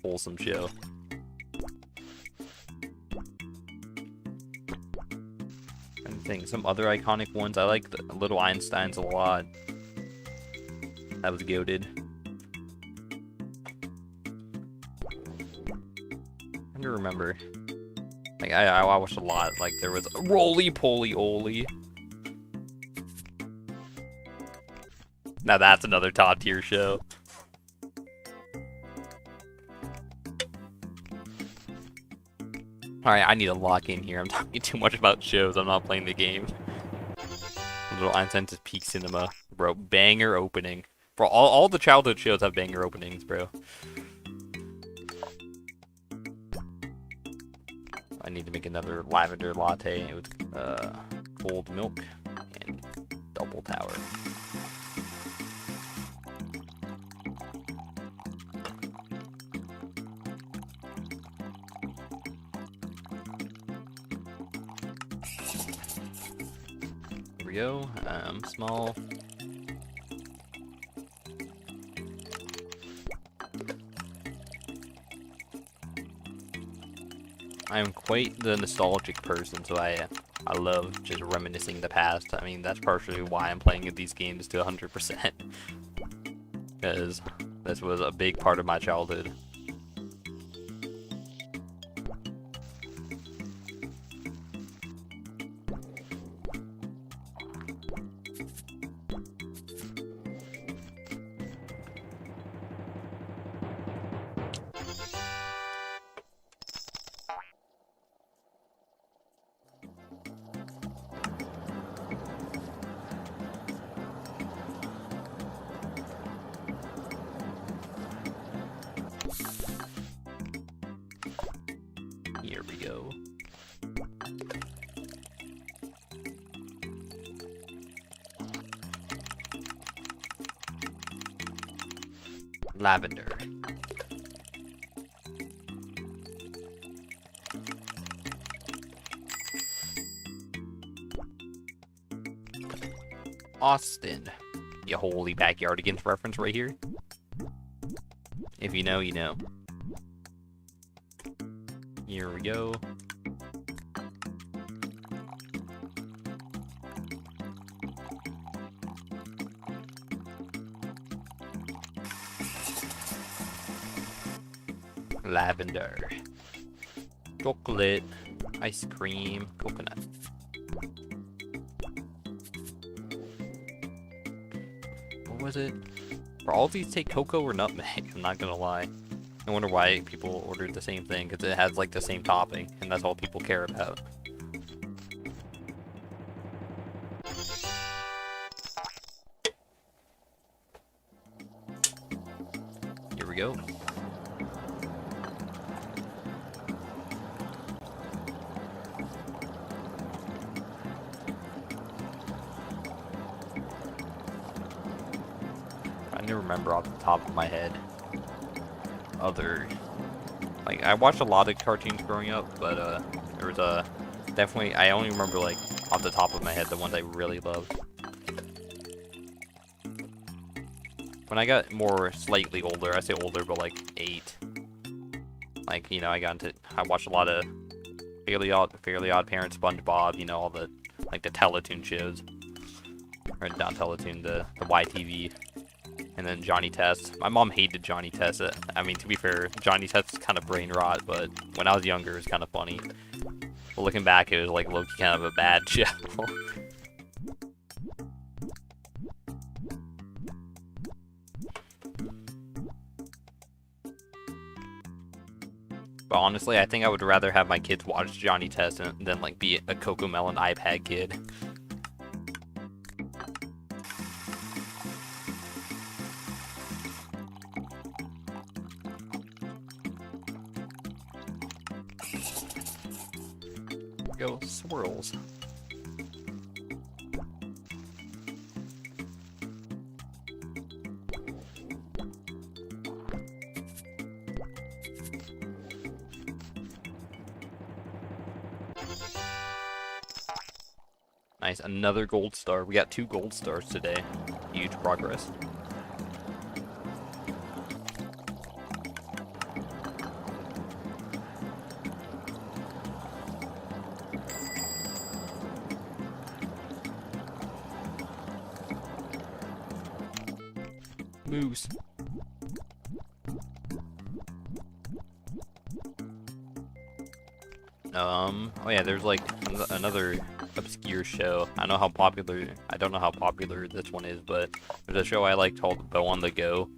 Wholesome show. I think some other iconic ones. I like the Little Einsteins a lot. That was goated. I don't remember. Like I watched a lot. Like there was Roly Poly Oly. Now that's another top tier show. Alright, I need to lock in here. I'm talking too much about shows. I'm not playing the game. Little Einstein's Peak Cinema. Bro, banger opening. Bro, all the childhood shows have banger openings, bro. I need to make another lavender latte with cold milk and double tower. Here we go. Small. I am quite the nostalgic person, so I love just reminiscing the past. I mean, that's partially why I'm playing these games to 100%. Because this was a big part of my childhood. Here we go. Lavender. Austin. You holy Backyardigans reference right here. If you know, you know. Here we go. Lavender. Chocolate. Ice cream. Coconut. What was it? For all of these take cocoa or nutmeg, I'm not gonna lie. I wonder why people ordered the same thing, because it has like the same topping, and that's all people care about. Here we go. I never remember off the top of my head. Other, like, I watched a lot of cartoons growing up, but there was definitely, I only remember, like, off the top of my head the ones I really loved. When I got more slightly older, I say older, but like 8, like, you know, I watched a lot of Fairly Odd Parents, SpongeBob, you know, all the, like, the Teletoon shows. Or not Teletoon, the YTV. And then Johnny Test. My mom hated Johnny Test. I mean, to be fair, Johnny Test is kind of brain rot, but when I was younger, it was kind of funny. But looking back, it was like low-key kind of a bad show. But honestly, I think I would rather have my kids watch Johnny Test than like be a Cocomelon iPad kid. Go swirls. Nice, another gold star. We got 2 gold stars today. Huge progress. Moose. Oh yeah, there's like another obscure show. I don't know how popular this one is, but there's a show I liked called Bow on the Go.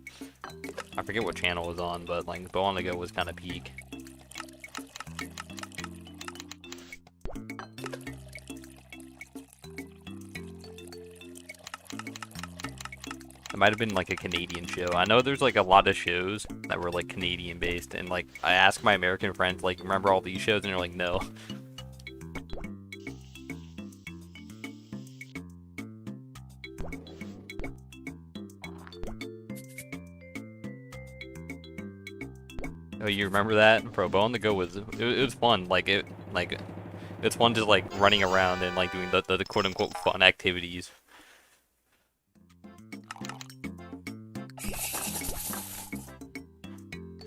I forget what channel it was on, but like Bow on the Go was kind of peak. It might have been like a Canadian show. I know there's like a lot of shows that were like Canadian based, and like I asked my American friends, like, remember all these shows? And they're like, no. Oh, you remember that? Bro, Bow on the Go was it was fun. It's fun just like running around and like doing the quote unquote fun activities.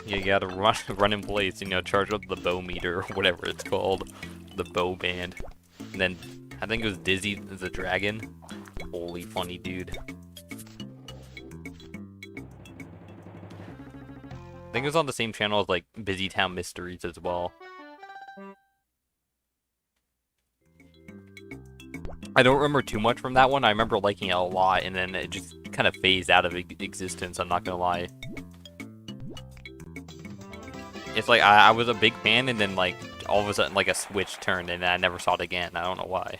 Yeah, you gotta run in place, you know, charge up the bow meter or whatever it's called, the bow band. And then I think it was Dizzy the Dragon. Holy funny dude. I think it was on the same channel as like Busy Town Mysteries as well. I don't remember too much from that one. I remember liking it a lot, and then it just kind of phased out of existence, I'm not gonna lie. It's like I was a big fan, and then like all of a sudden like a switch turned, and I never saw it again. I don't know why.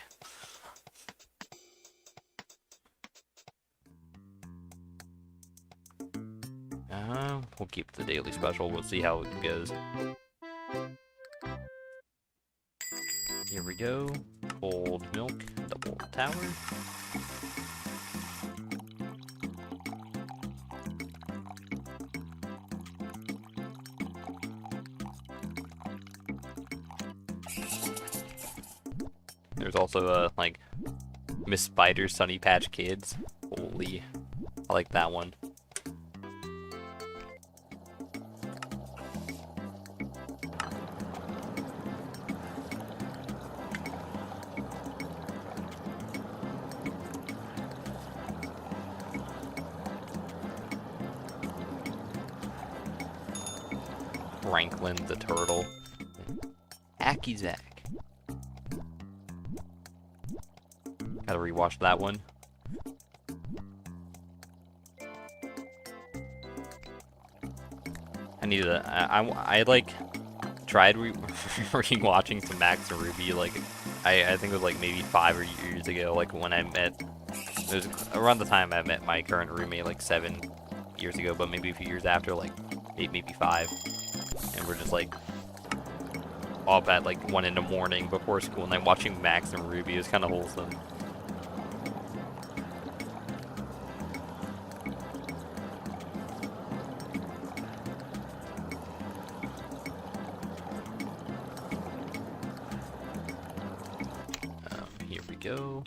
We'll keep the daily special. We'll see how it goes. Here we go. Cold milk, double tower. There's also like Miss Spider's Sunny Patch Kids. Holy, I like that one. Franklin the Turtle. Akizak. Gotta rewatch that one. I need to. I like tried rewatching some Max and Ruby. Like I think it was like maybe 5 years ago. Like when I met. It was around the time I met my current roommate, like 7 years ago, but maybe a few years after, like 8, maybe 5. And we're just like all at like 1 in the morning before school, and like watching Max and Ruby. It was kind of wholesome. go.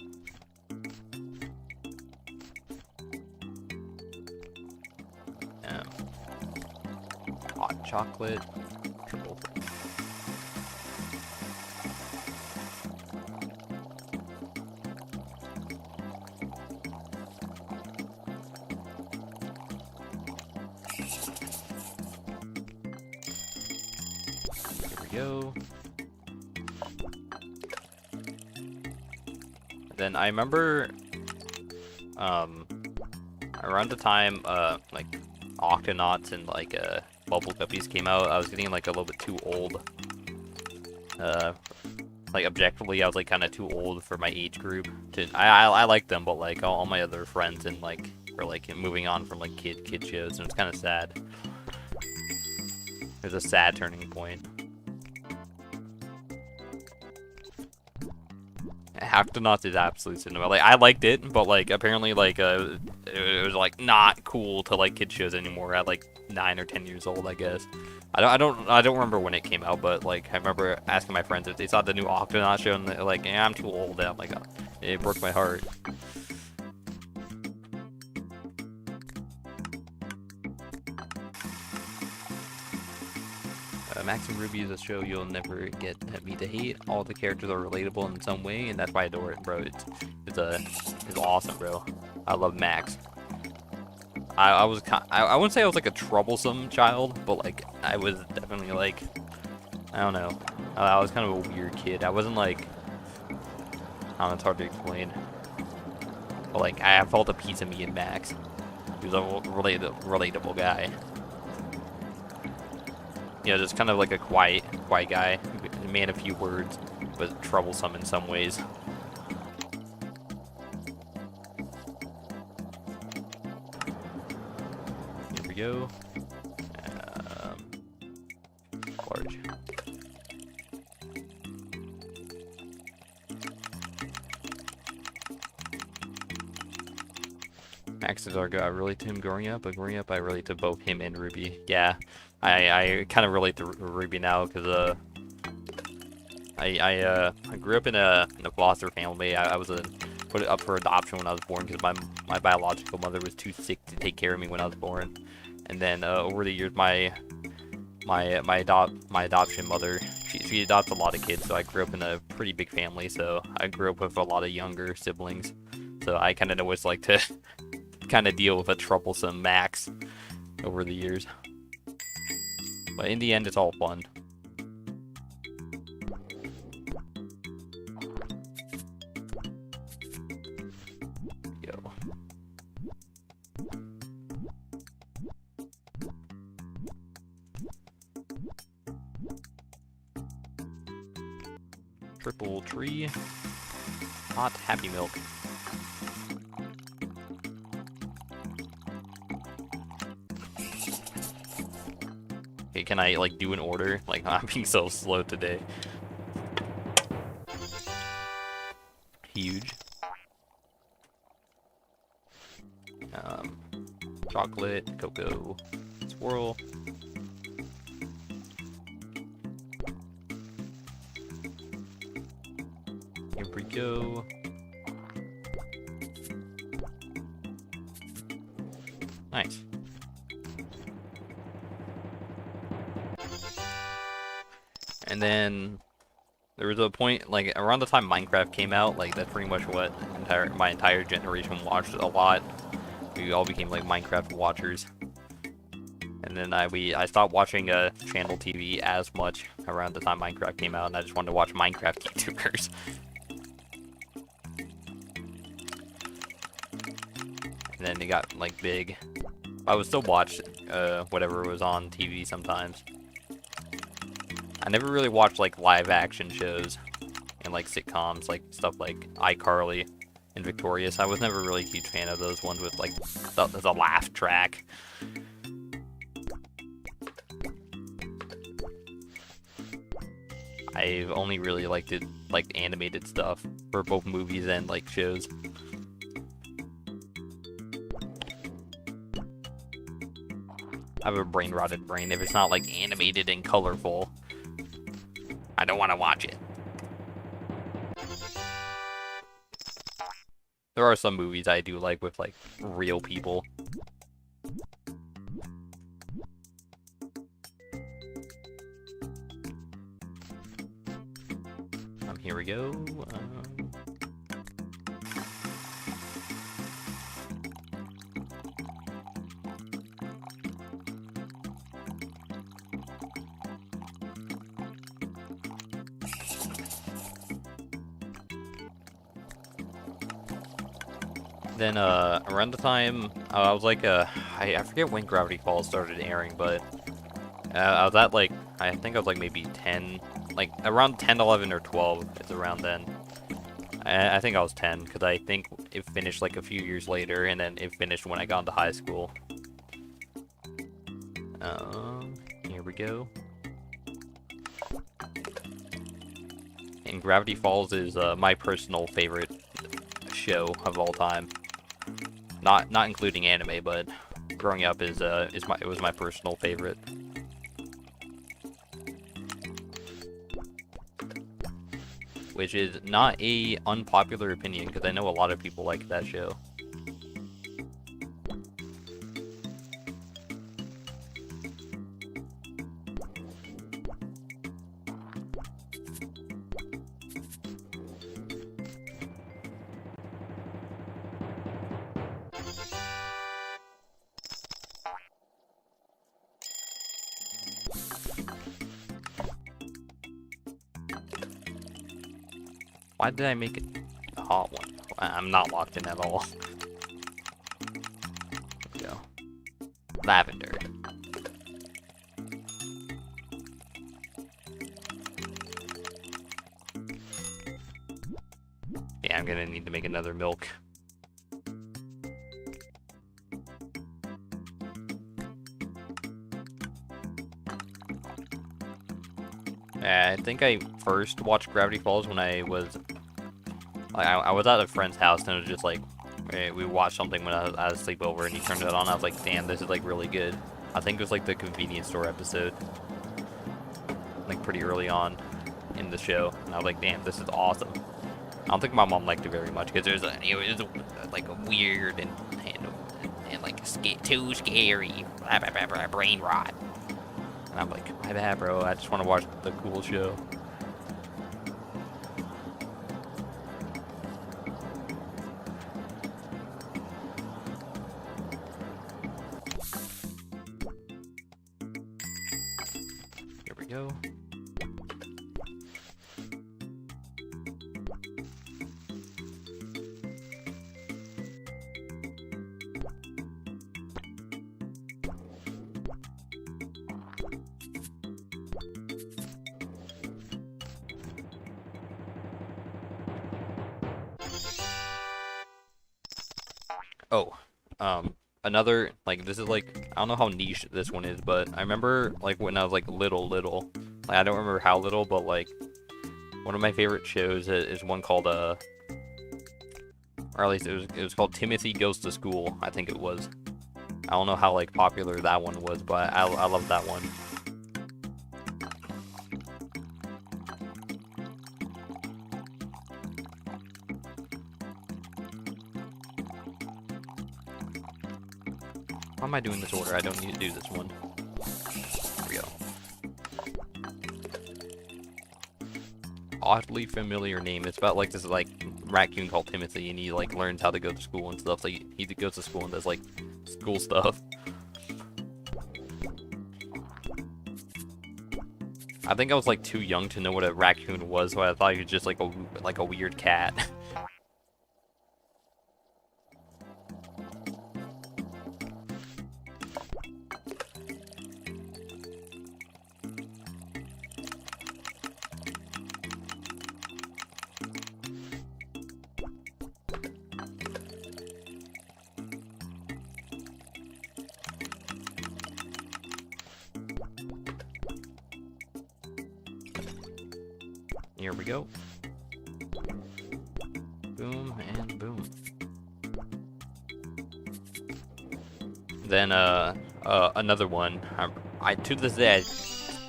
Hot chocolate. Triple. Here we go. Then I remember, around the time, like, Octonauts and, like, Bubble Guppies came out, I was getting, like, a little bit too old. Like, objectively, I was, like, kind of too old for my age group. I liked them, but, like, all my other friends and, like, were, like, moving on from, like, kid shows, and it's kind of sad. There's a sad turning point. Octonauts is absolute cinema. Like, I liked it, but, like, apparently, like, it was, like, not cool to like kid shows anymore at, like, 9 or 10 years old, I guess. I don't remember when it came out, but, like, I remember asking my friends if they saw the new Octonaut show, and they're like, yeah, I'm too old. And I'm like, oh, it broke my heart. Max and Ruby is a show you'll never get me to hate. All the characters are relatable in some way, and that's why I adore it, bro. It's awesome, bro. I love Max. I wouldn't say I was like a troublesome child, but like I was definitely like, I don't know. I was kind of a weird kid. I wasn't like, I don't know, it's hard to explain. But like I felt a piece of me in Max. He was a relatable guy. You know, just kind of like a quiet guy, man of few words, but troublesome in some ways. Here we go. Large. Max is our guy. I relate to him growing up, but growing up I relate to both him and Ruby. Yeah. I kind of relate to Ruby now because I grew up in a foster family. I was put up for adoption when I was born because my biological mother was too sick to take care of me when I was born, and then over the years my adoption mother she adopted a lot of kids, so I grew up in a pretty big family. So I grew up with a lot of younger siblings, so I kind of know what it's like to kind of deal with a troublesome Max over the years. But in the end, it's all fun. Go. Triple tree. Hot Happy Milk. Okay, can I like do an order? Like, I'm being so slow today. Huge. Chocolate, cocoa, swirl. Here we go. Nice. And then there was a point, like around the time Minecraft came out, like that's pretty much what my entire generation watched a lot. We all became like Minecraft watchers. And then I stopped watching channel TV as much around the time Minecraft came out, and I just wanted to watch Minecraft YouTubers. And then it got like big. I would still watch whatever was on TV sometimes. I never really watched like live action shows and like sitcoms, like stuff like iCarly and Victorious. I was never really a huge fan of those ones with like the laugh track. I've only really liked it like animated stuff for both movies and like shows. I have a brain-rotted brain. If it's not like animated and colorful, I don't want to watch it. There are some movies I do like with like real people. Here we go. Then around the time I was like I forget when Gravity Falls started airing, but I was at like I think I was like maybe 10, like around 10, 11, or 12. It's around then. I think I was 10 because I think it finished like a few years later, and then it finished when I got into high school. Here we go. And Gravity Falls is my personal favorite show of all time. Not including anime, but growing up it was my personal favorite. Which is not a unpopular opinion, because I know a lot of people like that show. Why did I make it a hot one? I'm not locked in at all. There we go. Lavender. Yeah, I'm gonna need to make another milk. I think I first watched Gravity Falls when I was at a friend's house, and it was just like we watched something when I was at a sleepover, and he turned it on. I was like, damn, this is like really good. I think it was like the convenience store episode, like pretty early on in the show, and I was like, damn, this is awesome. I don't think my mom liked it very much because it was like a weird and like too scary, brain rot. And I'm like, my bad, bro. I just want to watch the cool show. Here we go. Oh, another, like, this is like, I don't know how niche this one is, but I remember, like, when I was, like, little, like, I don't remember how little, but, like, one of my favorite shows is one called, or at least it was called Timothy Goes to School, I think it was. I don't know how, like, popular that one was, but I love that one. Why am I doing this order? I don't need to do this one. There we go. Oddly familiar name. It's about like this like raccoon called Timothy, and he like learns how to go to school and stuff. So he goes to school and does like school stuff. I think I was like too young to know what a raccoon was, so I thought he was just like a weird cat. Here we go. Boom and boom. Then another one. I to this day I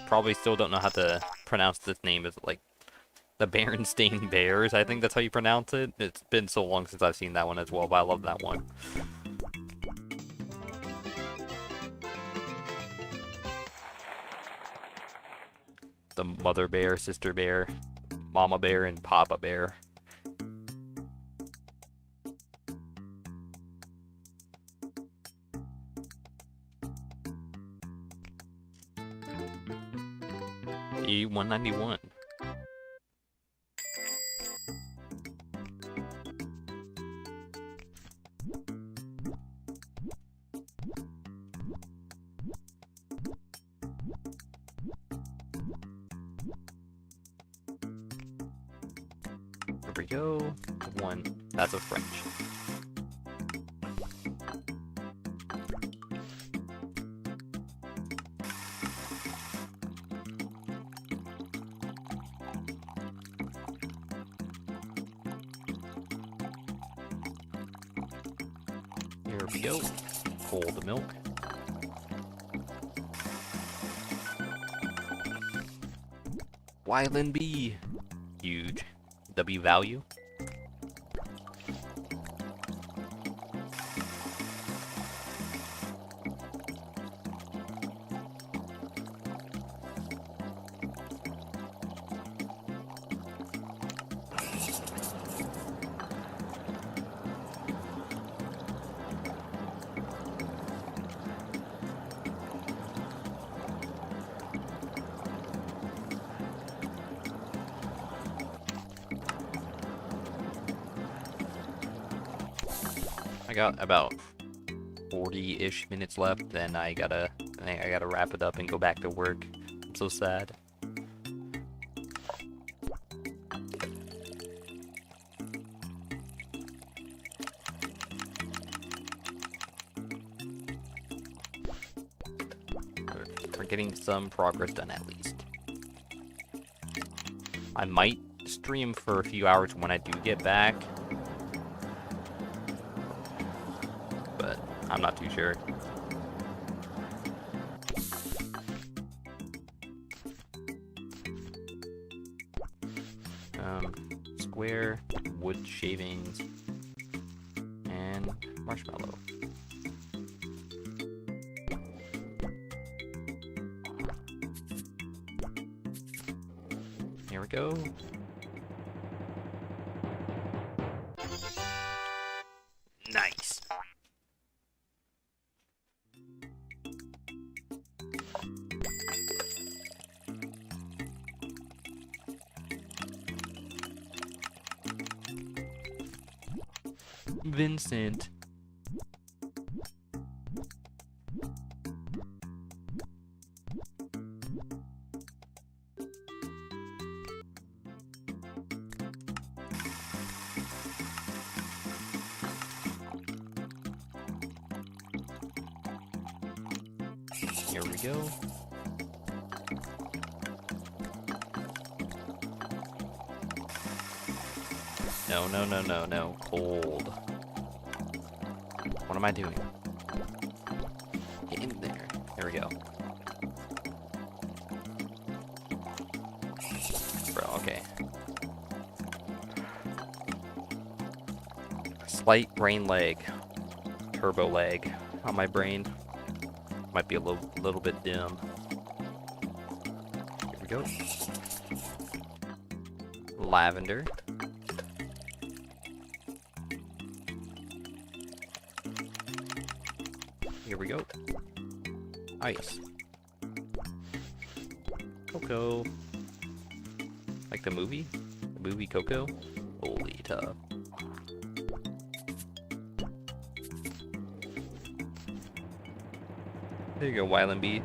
probably still don't know how to pronounce this name. It's like The Berenstain Bears, I think that's how you pronounce it. It's been so long since I've seen that one as well, but I love that one. The Mother Bear, Sister Bear, Mama Bear, and Papa Bear. E191. There we go. One. That's a French. Here we go. Pull the milk. Wyland B. Huge. W value. I got about 40-ish minutes left, then I gotta wrap it up and go back to work. I'm so sad. We're getting some progress done at least. I might stream for a few hours when I do get back. I'm not too sure. Square, wood shavings, and marshmallow. Here we go. Nice. Vincent. Here we go. No, no, no, no, no. Cold. What am I doing? Get in there. There we go. Bro, okay. Slight brain lag. Turbo lag on my brain. Might be a little bit dim. Here we go. Lavender. Here we go. Ice. Cocoa. Like the movie? The movie Cocoa? Holy tough. There you go, Wyland B.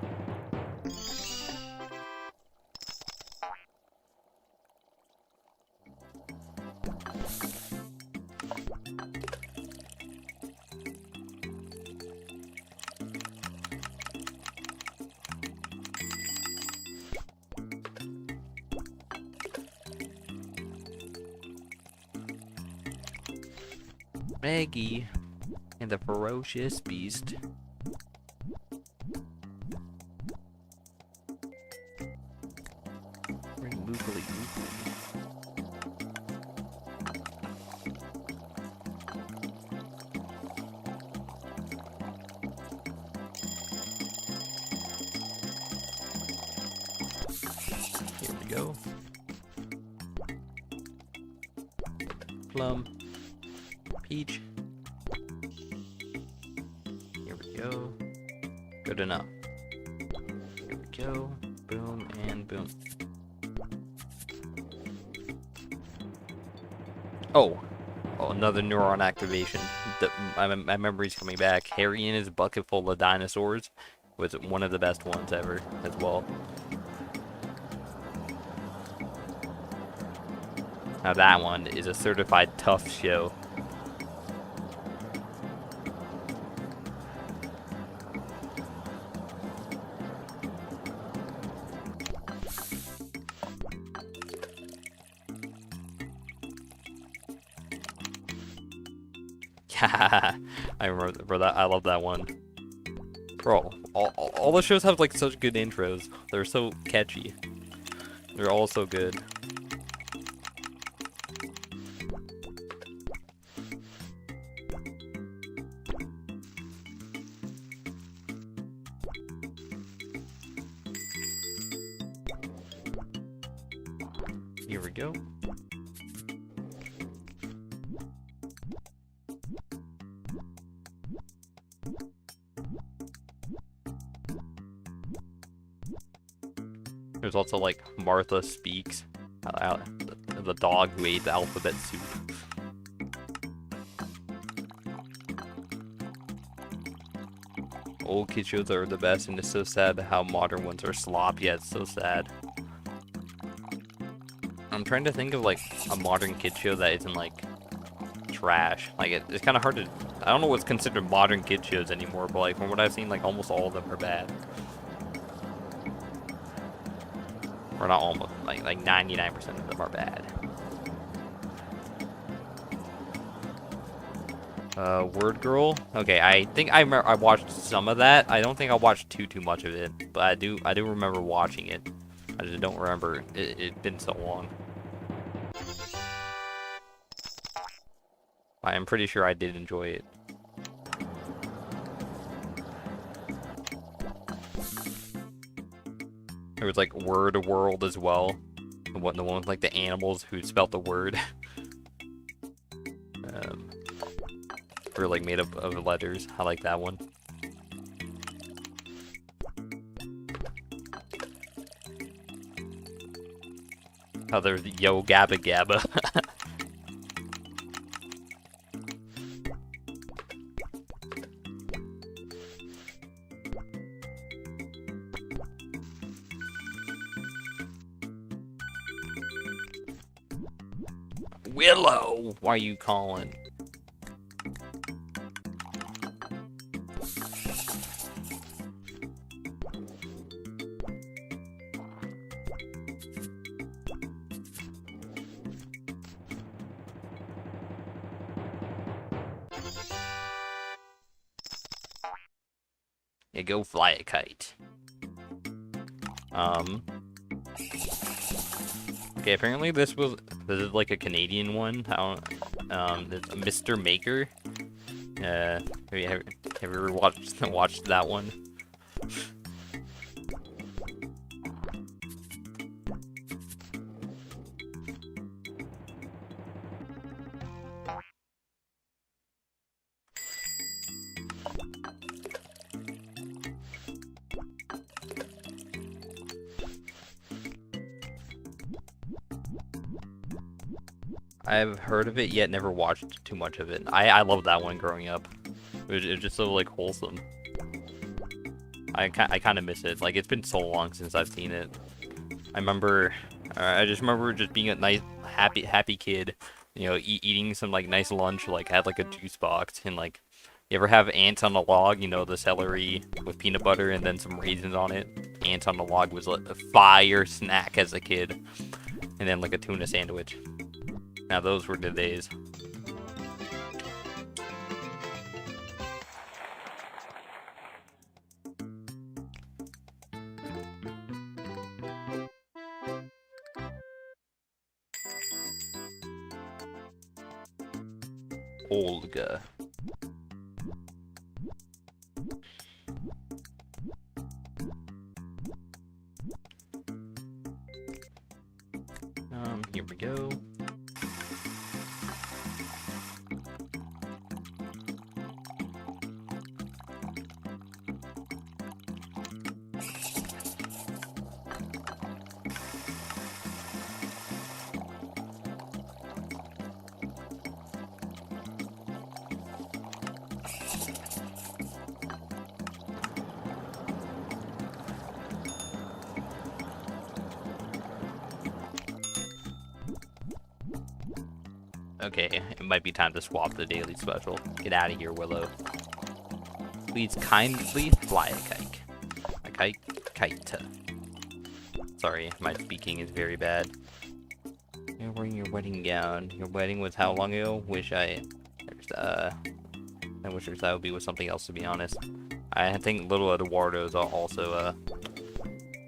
Maggie and the ferocious beast. Moogly. we go. Plum. Peach. Here we go. Good enough. Here we go. Boom and boom. Oh, another neuron activation. My memory's coming back. Harry and his bucket full of dinosaurs was one of the best ones ever as well. Now that one is a certified tough show. I remember that. I love that one. Bro, all the shows have like such good intros. They're so catchy. They're all so good. Here we go. There's also like Martha Speaks, the dog who ate the alphabet soup. Old kid shows are the best, and it's so sad how modern ones are slop. Yeah, it's so sad. I'm trying to think of like a modern kid show that isn't like trash. Like it's kind of hard to. I don't know what's considered modern kid shows anymore, but like from what I've seen, like almost all of them are bad. Or not almost, like 99% of them are bad. Word Girl. Okay, I think I watched some of that. I don't think I watched too much of it, but I do remember watching it. I just don't remember. It's been so long. I am pretty sure I did enjoy it. There was like Word World as well. The one with like the animals who spelt the word. Or like made up of letters. I like that one. Oh, there's Yo Gabba Gabba. Willow, why are you calling? Yeah, go fly a kite. Okay, apparently this is like a Canadian one. I don't, it's Mr. Maker. Have you ever watched that one? I've heard of it, yet never watched too much of it. I loved that one growing up. It was just so like wholesome. I kind of miss it. Like it's been so long since I've seen it. I just remember just being a nice, happy kid. You know, eating some like nice lunch. Like had like a juice box and like. You ever have ants on a log? You know, the celery with peanut butter and then some raisins on it. Ants on the log was like a fire snack as a kid. And then like a tuna sandwich. Now those were the days. Olga. Okay, it might be time to swap the daily special. Get out of here, Willow. Please kindly fly a kite. A kite. Sorry, my speaking is very bad. You're wearing your wedding gown. Your wedding was how long ago? I wish your style would be with something else, to be honest. I think little Eduardo's also,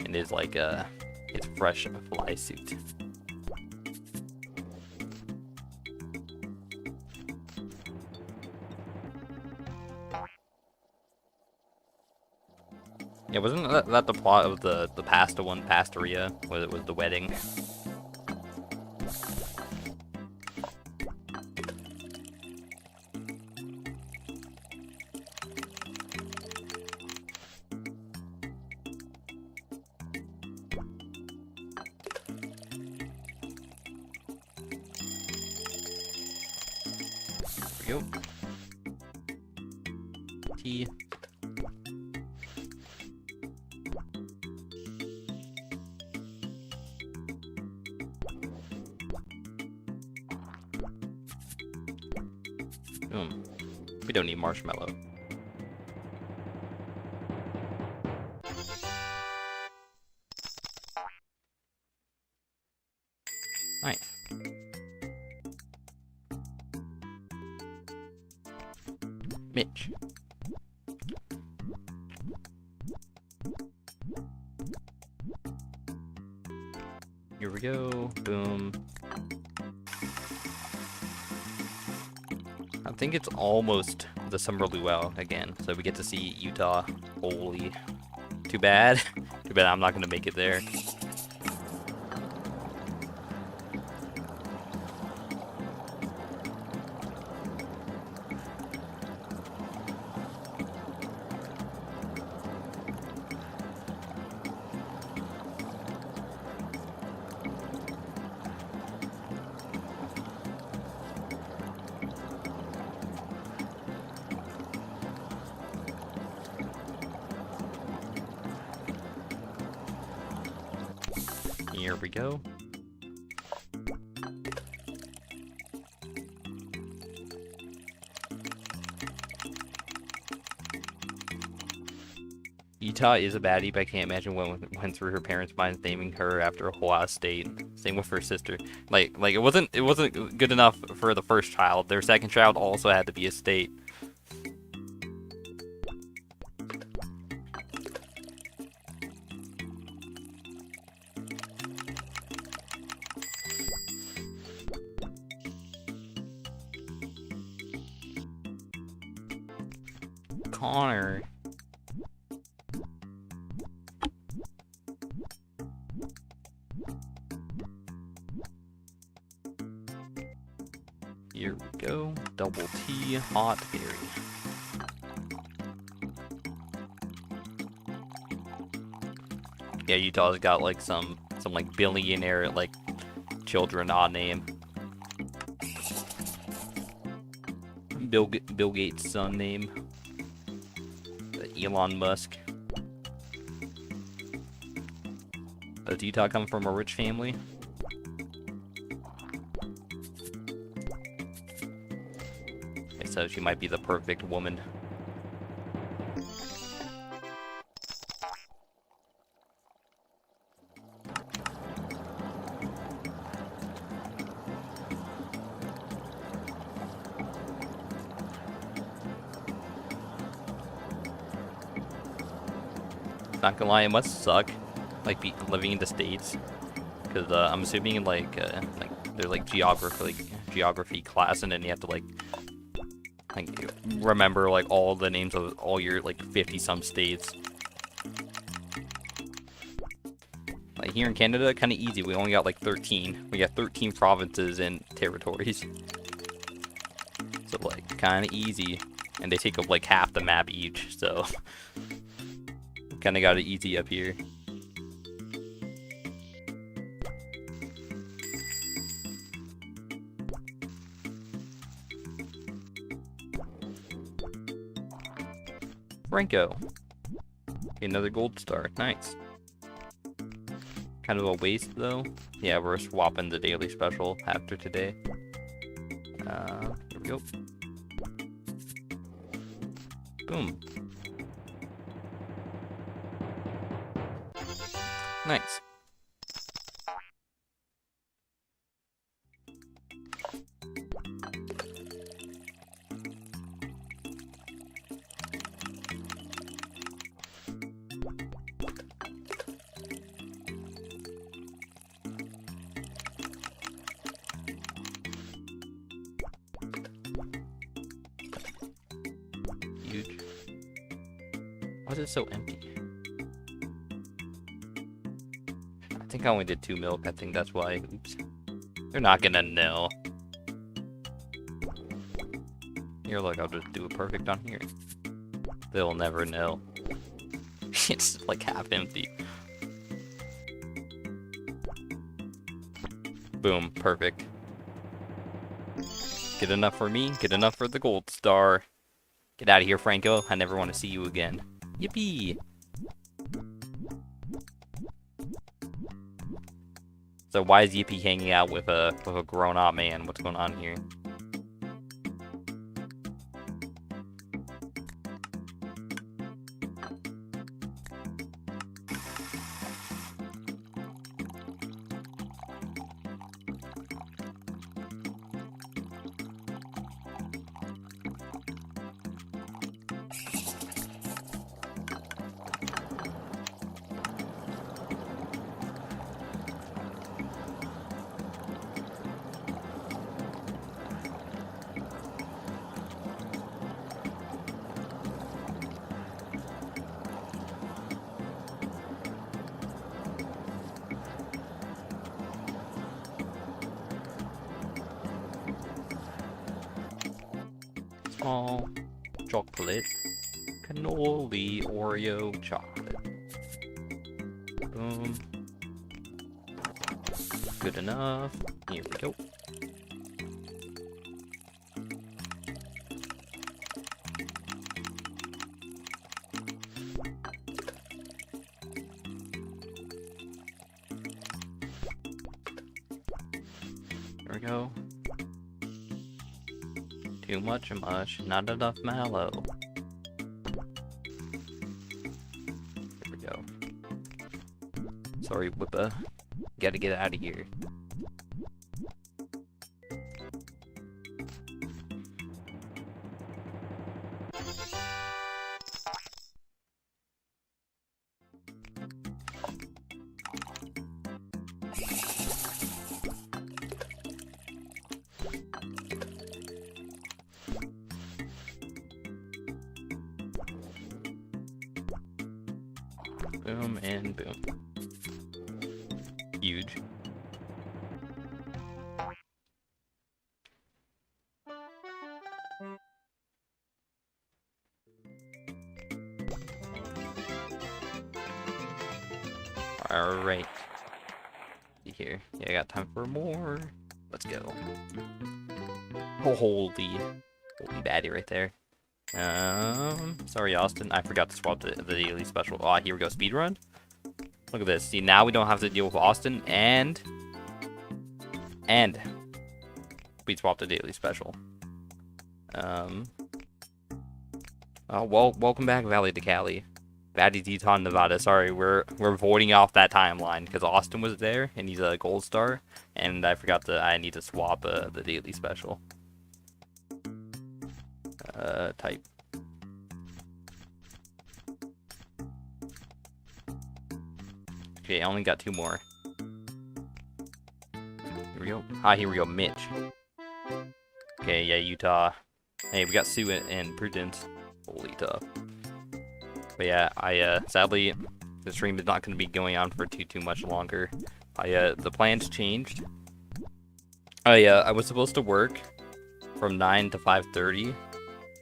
in his, like, his fresh fly suit. Yeah, wasn't that the plot of the pasta one, Pastaria? Was it was the wedding? There we go. Tea. We don't need marshmallow. Nice. Mitch. Here we go. Boom. I think it's almost the summer luau again, so we get to see Utah. Holy. Too bad. Too bad I'm not going to make it there. Here we go. Utah is a baddie, but I can't imagine what went through her parents' minds naming her after a whole state. Same with her sister. Like it wasn't good enough for the first child. Their second child also had to be a state. Connor. Here we go. Double T, hot berry. Yeah, Utah's got like some like billionaire like children odd name. Bill Gates' son name. Elon Musk. Does Utah come from a rich family? Okay, so she might be the perfect woman. Not gonna lie, it must suck, like living in the States, because I'm assuming like they're like geography class, and then you have to like remember like all the names of all your like 50 some states. Like here in Canada, kind of easy. We only got like 13. We got 13 provinces and territories, so like kind of easy, and they take up like half the map each, so. Kind of got it easy up here. Franco. Okay, another gold star. Nice. kind of a waste though. Yeah, we're swapping the daily special after today. Here we go. Boom. Nice. Huge. Why is it so empty? I think I only did 2 milk. I think that's why. Oops. They're not gonna nil. Here, look, I'll just do it perfect on here. They'll never nil. It's like half empty. Boom, perfect. Get enough for me, get enough for the gold star. Get out of here, Franco. I never want to see you again. Yippee! So why is Yippee hanging out with a grown-up man? What's going on here? Small chocolate, cannoli, Oreo, chocolate. Boom. Good enough. Here we go. There we go. Too much, not enough mallow. Here we go. Sorry, Whippa. Gotta get out of here. Boom and boom. Huge. Alright. See here. Yeah, I got time for more. Let's go. Holy baddie right there. Sorry, Austin. I forgot to swap the daily special. Ah, here we go. Speedrun. Look at this. See, now we don't have to deal with Austin and we swapped the daily special. Well, welcome back, Valley to Cali. Baddies, Utah, Nevada. Sorry, we're voiding off that timeline because Austin was there and he's a gold star, and I forgot I need to swap the daily special. Type. Okay, I only got 2 more. Here we go. Ah, here we go. Mitch. Okay, yeah, Utah. Hey, we got Sue and Prudence. Holy tough. But yeah, sadly, the stream is not going to be going on for too much longer. The plans changed. I was supposed to work from 9 to 5:30,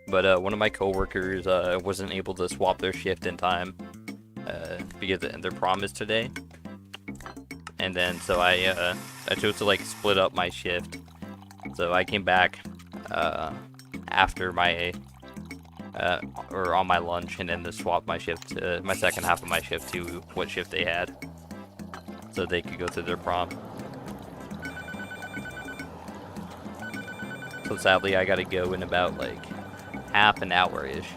but one of my coworkers wasn't able to swap their shift in time because their prom is today. And then so I chose to like split up my shift. So I came back after my or on my lunch, and then to swap my shift to my second half of my shift to what shift they had. so they could go to their prom. So sadly, I gotta go in about like half an hour-ish.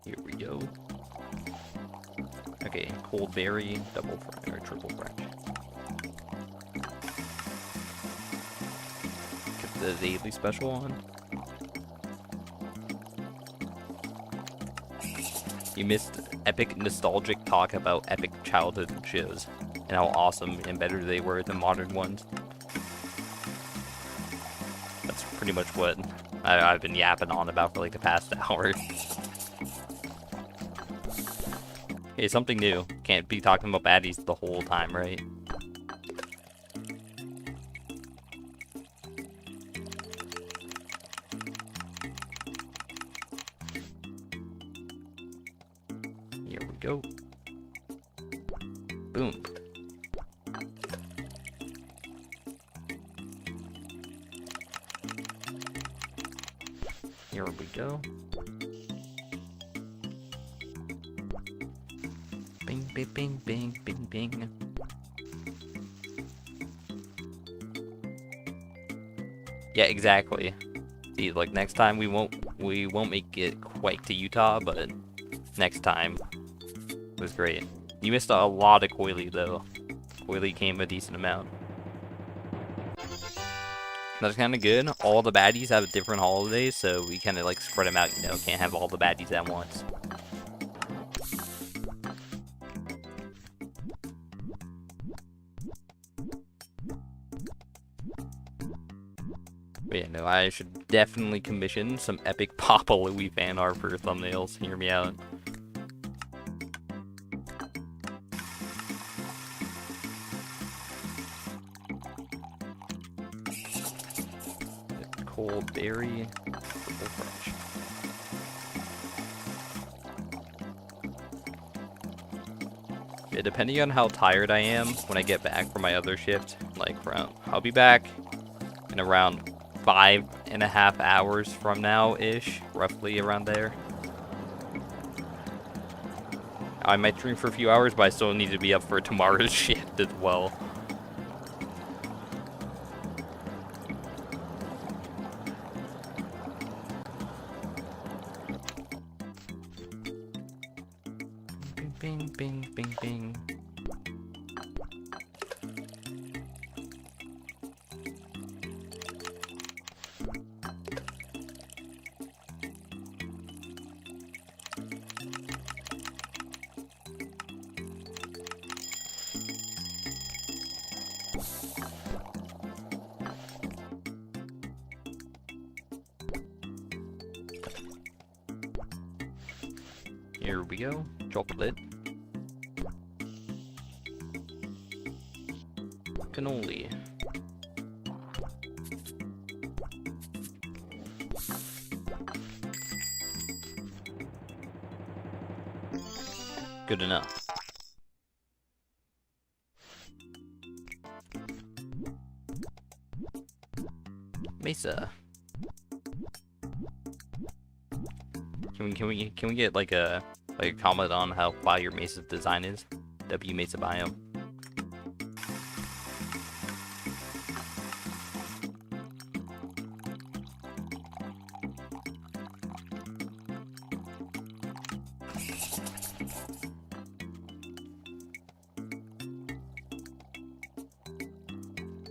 Here we go. Okay, cold berry, double or triple French. Get the daily special on. You missed epic nostalgic talk about epic childhood shows and how awesome and better they were than modern ones. That's pretty much what I've been yapping on about for like the past hour. Hey, something new. Can't be talking about baddies the whole time, right? Here we go. Boom. Here we go. Bing, bing, bing, bing, bing, bing. Yeah, exactly. See, like next time we won't make it quite to Utah, but next time it was great. You missed a lot of Koilee though. Koilee came a decent amount. That's kind of good. All the baddies have different holidays, so we kind of like spread them out. You know, can't have all the baddies at once. But yeah, no, I should definitely commission some epic Papa Louie fan art for thumbnails. Hear me out. Cold berry, triple French. Yeah, depending on how tired I am when I get back from my other shift, like I'll be back in around 5.5 hours from now-ish, roughly around there. I might stream for a few hours, but I still need to be up for tomorrow's shift as well. Bing, bing, bing, bing. Here we go. Chocolate. Cannoli. Good enough. Mesa. Can we get like a comment on how fire Mesa's design is? W Mesa Biome.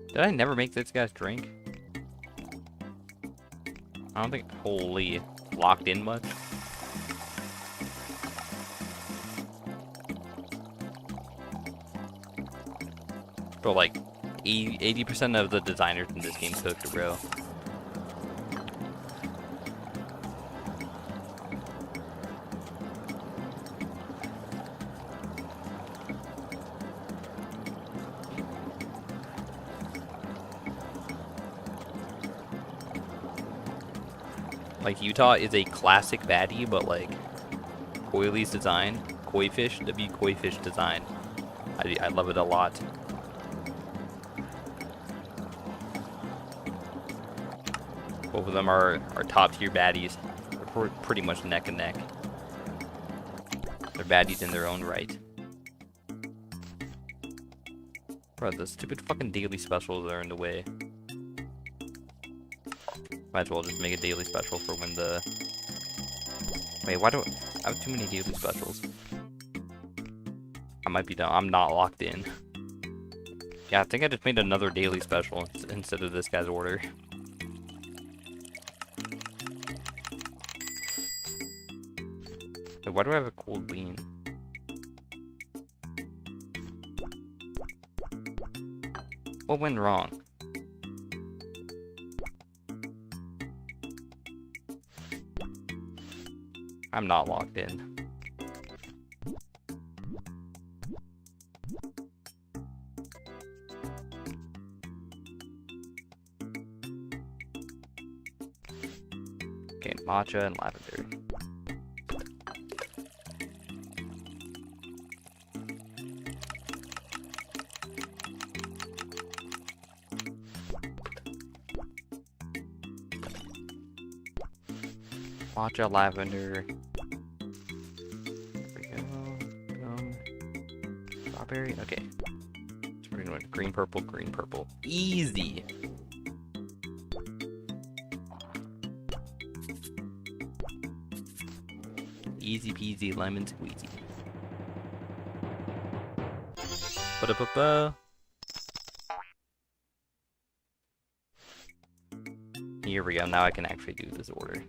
Did I never make this guy's drink? I don't think. Holy, locked in much. Bro, like 80% of the designers in this game cooked, bro. Like, Utah is a classic baddie, but like Koilee's design, koi fish design, I love it a lot. Both of them are top tier baddies. They're pretty much neck and neck. They're baddies in their own right. Bro, the stupid fucking daily specials are in the way. Might as well just make a daily special for when the... Wait, why do I have too many daily specials? I might be done. I'm not locked in. Yeah, I think I just made another daily special instead of this guy's order. Wait, why do I have a cold lean? What went wrong? I'm not locked in. Okay, matcha and lavender. Matcha, lavender. There we go. Strawberry. Okay. So we're doing green, purple, green, purple. Easy. Easy peasy lemon squeezy. Ba-da-ba-ba. Here we go. Now I can actually do this order.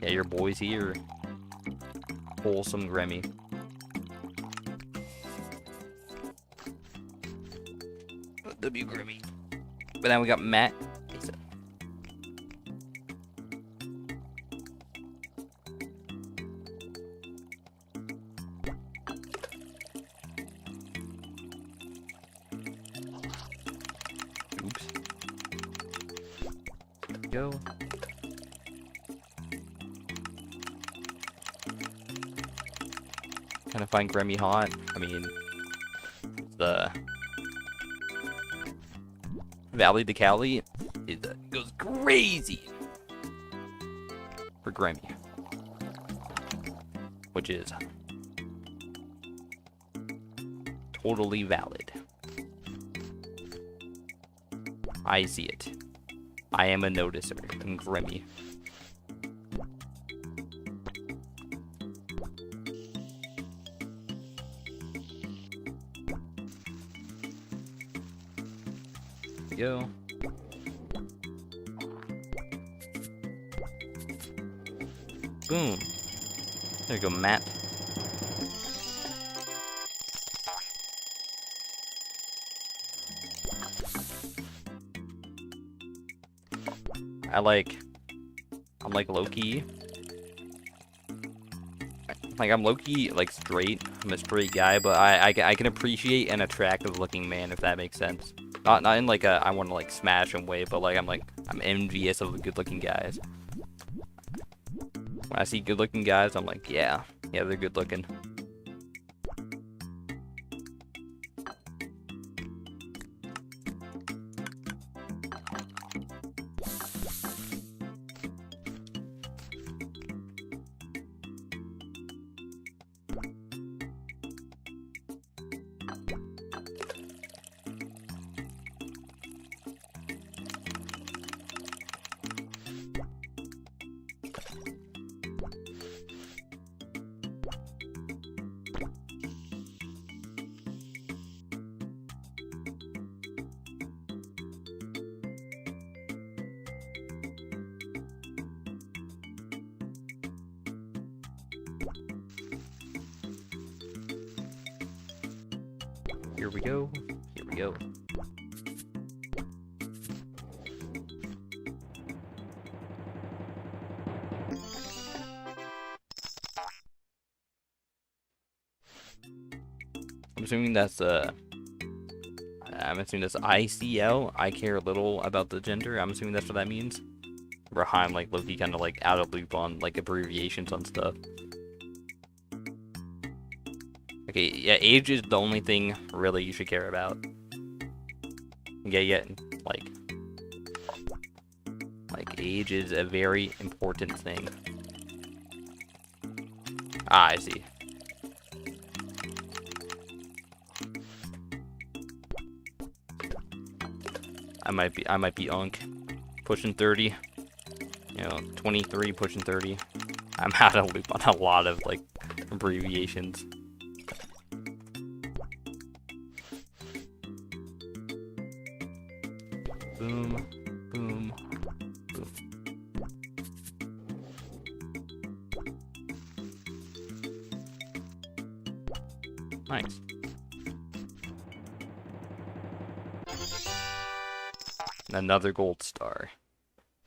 Yeah, your boy's here. Wholesome Grammy. W Grammy. But then we got Matt. Oops. There we go. Kind of find Grammy hot. I mean, the Valley to Cali, it goes crazy for Grammy, which is totally valid. I see it. I am a noticer in Grammy. Go. Boom. There you go, Matt. I'm like low-key. Like, I'm low-key, like, straight. I'm a straight guy, but I can appreciate an attractive-looking man, if that makes sense. Not in like a I want to like smash him way, but like I'm envious of the good-looking guys. When I see good-looking guys, I'm like, yeah, they're good-looking. Here we go. Here we go. I'm assuming that's ICL. I care little about the gender. I'm assuming that's what that means. Behind like Loki kind of like out of loop on like abbreviations on stuff. Okay, yeah, age is the only thing really you should care about. Yeah, like age is a very important thing. Ah, I see. I might be unk, pushing 30. You know, 23 pushing 30. I'm out of loop on a lot of like abbreviations. Boom, boom, boom. Nice. Another gold star.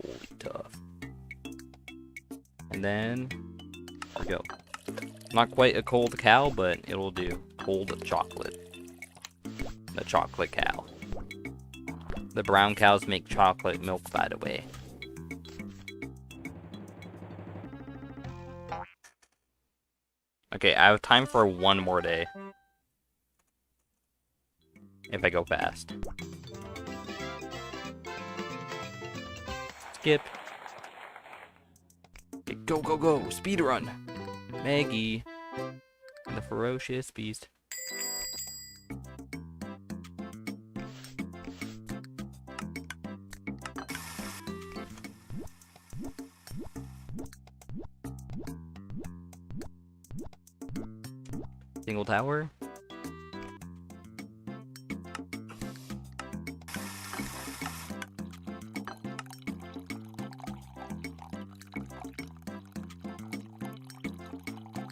Holy tough. And then, there we go. Not quite a cold cow, but it'll do. Cold chocolate. The chocolate cow. The brown cows make chocolate milk, by the way. Okay, I have time for one more day. If I go fast. Skip. Okay, go, go, go! Speedrun! Maggie. The ferocious beast. Single tower.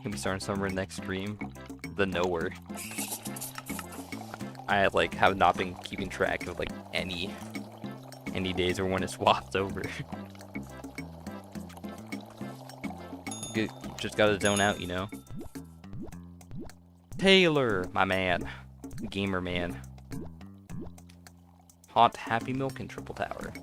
Can we start summer next stream? The nowhere. I like have not been keeping track of like any days or when it swaps over. Just gotta zone out, you know. Taylor, my man. Gamer man. Hot Happy Milk in Triple Tower.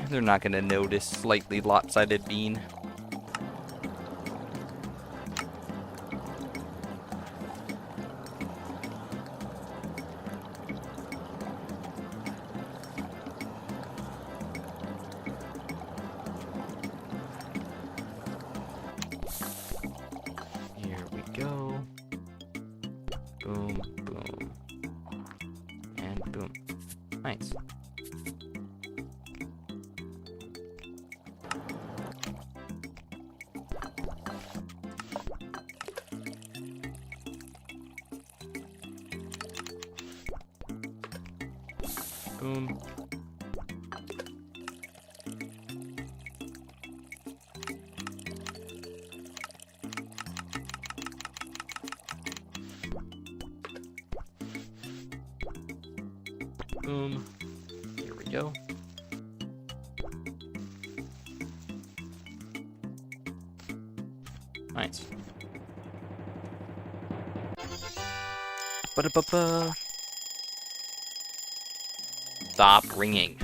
They're not gonna notice slightly lopsided bean. Here we go. Boom, boom. And boom. Nice. Boom. Boom. Here we go. Nice. Ba-da-ba-ba. Stop ringing.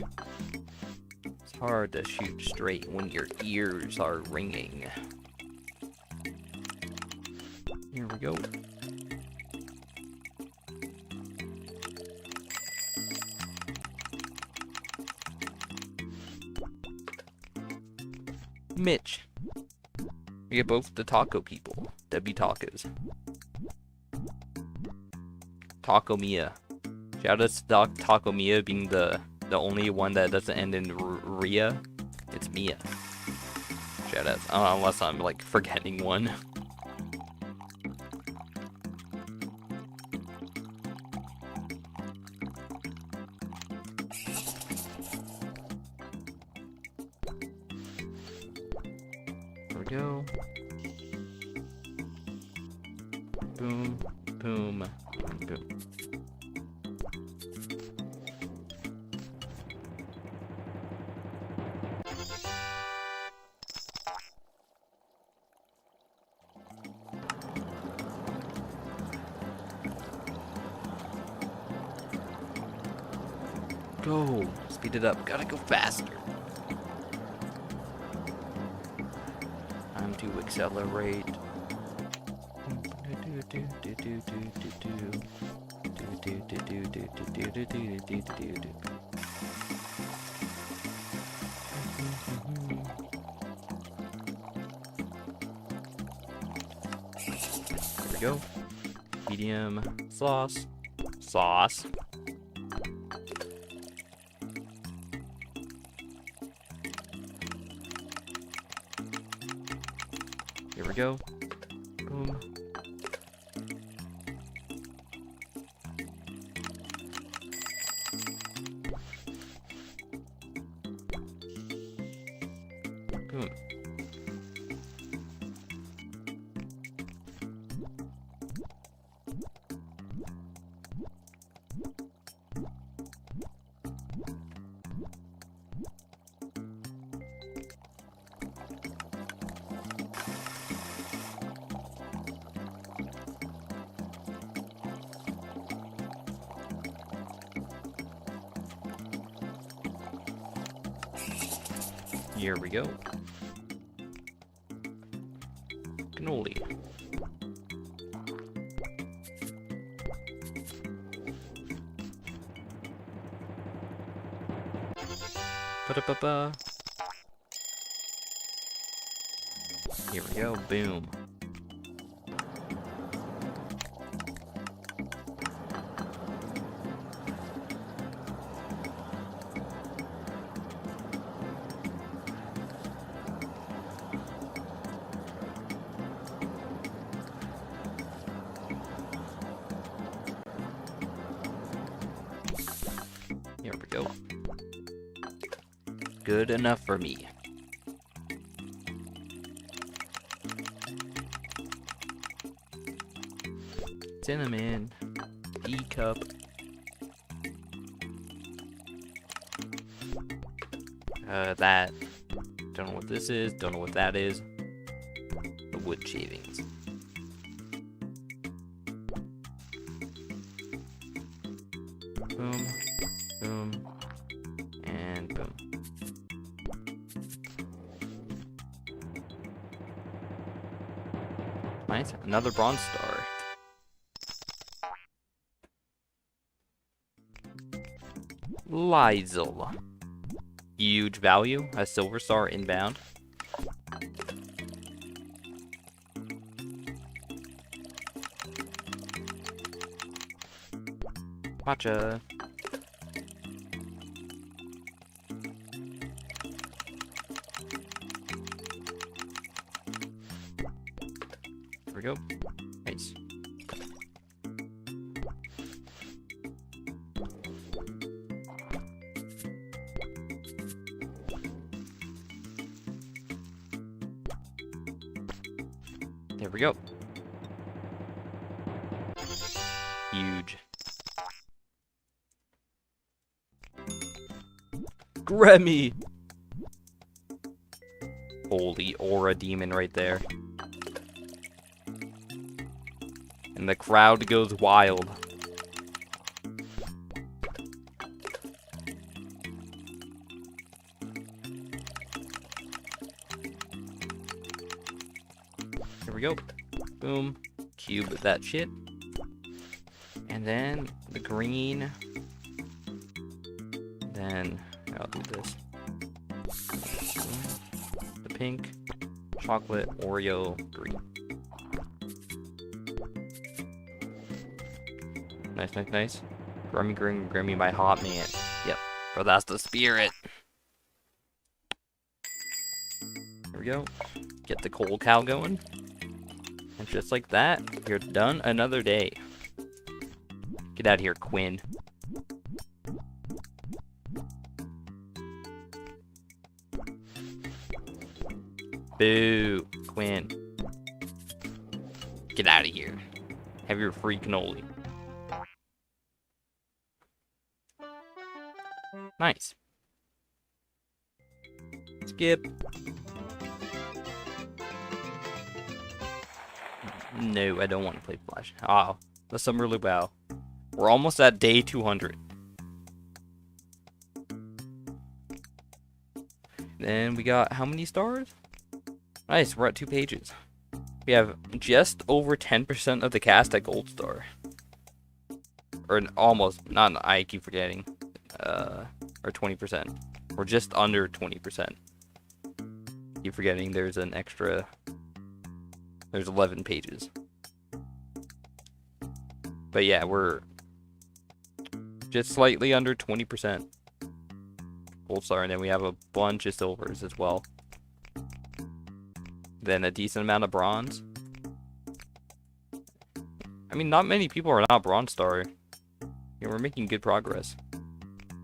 It's hard to shoot straight when your ears are ringing. Here we go. Mitch. We get both the taco people. W Tacos. Taco Mia. Shout out to Taco Mia being the only one that doesn't end in Ria. It's Mia. Shout out. Unless I'm like forgetting one. There we go. Boom, boom, boom. Go! Speed it up. Gotta go faster. to accelerate. There we go. Medium sauce. Sauce. Here we go. Boom. Boom. Here we go. Cannoli. Ba-da-ba-ba. Here we go. Boom. Here we go. Good enough for me. Cinnamon. E-cup. That. Don't know what this is. Don't know what that is. The wood shavings. Boom. Boom. And boom. Nice. Another bronze star. Lizel. Huge value. A silver star inbound. Matcha. There we go. Nice. There we go. Huge. Grammy! Holy aura demon right there. And the crowd goes wild. Here we go. Boom. Cube that shit. And then the green. Then I'll do this. The pink, chocolate, Oreo, green. Nice, nice, nice. Grammy Green, Grammy by Hot Man. Yep. Bro, that's the spirit. Here we go. Get the coal cow going. And just like that, you're done another day. Get out of here, Quinn. Boo, Quinn. Get out of here. Have your free cannoli. Nice. Skip. No, I don't want to play Flash. Oh, the Summer Luau. We're almost at day 200. Then we got how many stars? Nice, we're at 2 pages. We have just over 10% of the cast at Gold Star. Or almost, not, I keep forgetting. Or 20%. We're just under 20%. Keep forgetting there's an extra, there's 11 pages. But yeah, we're just slightly under 20% Gold Star, and then we have a bunch of silvers as well. Then a decent amount of bronze. I mean, not many people are not Bronze Star. Yeah, we're making good progress.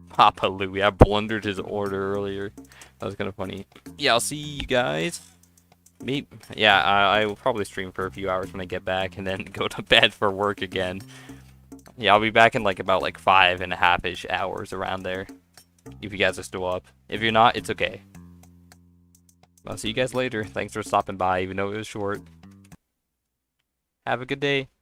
Papa Louie, I blundered his order earlier. That was kind of funny. Yeah, I'll see you guys. Yeah, I will probably stream for a few hours when I get back, and then go to bed for work again. Yeah, I'll be back in about 5.5-ish hours around there. If you guys are still up. If you're not, it's okay. I'll see you guys later. Thanks for stopping by, even though it was short. Have a good day.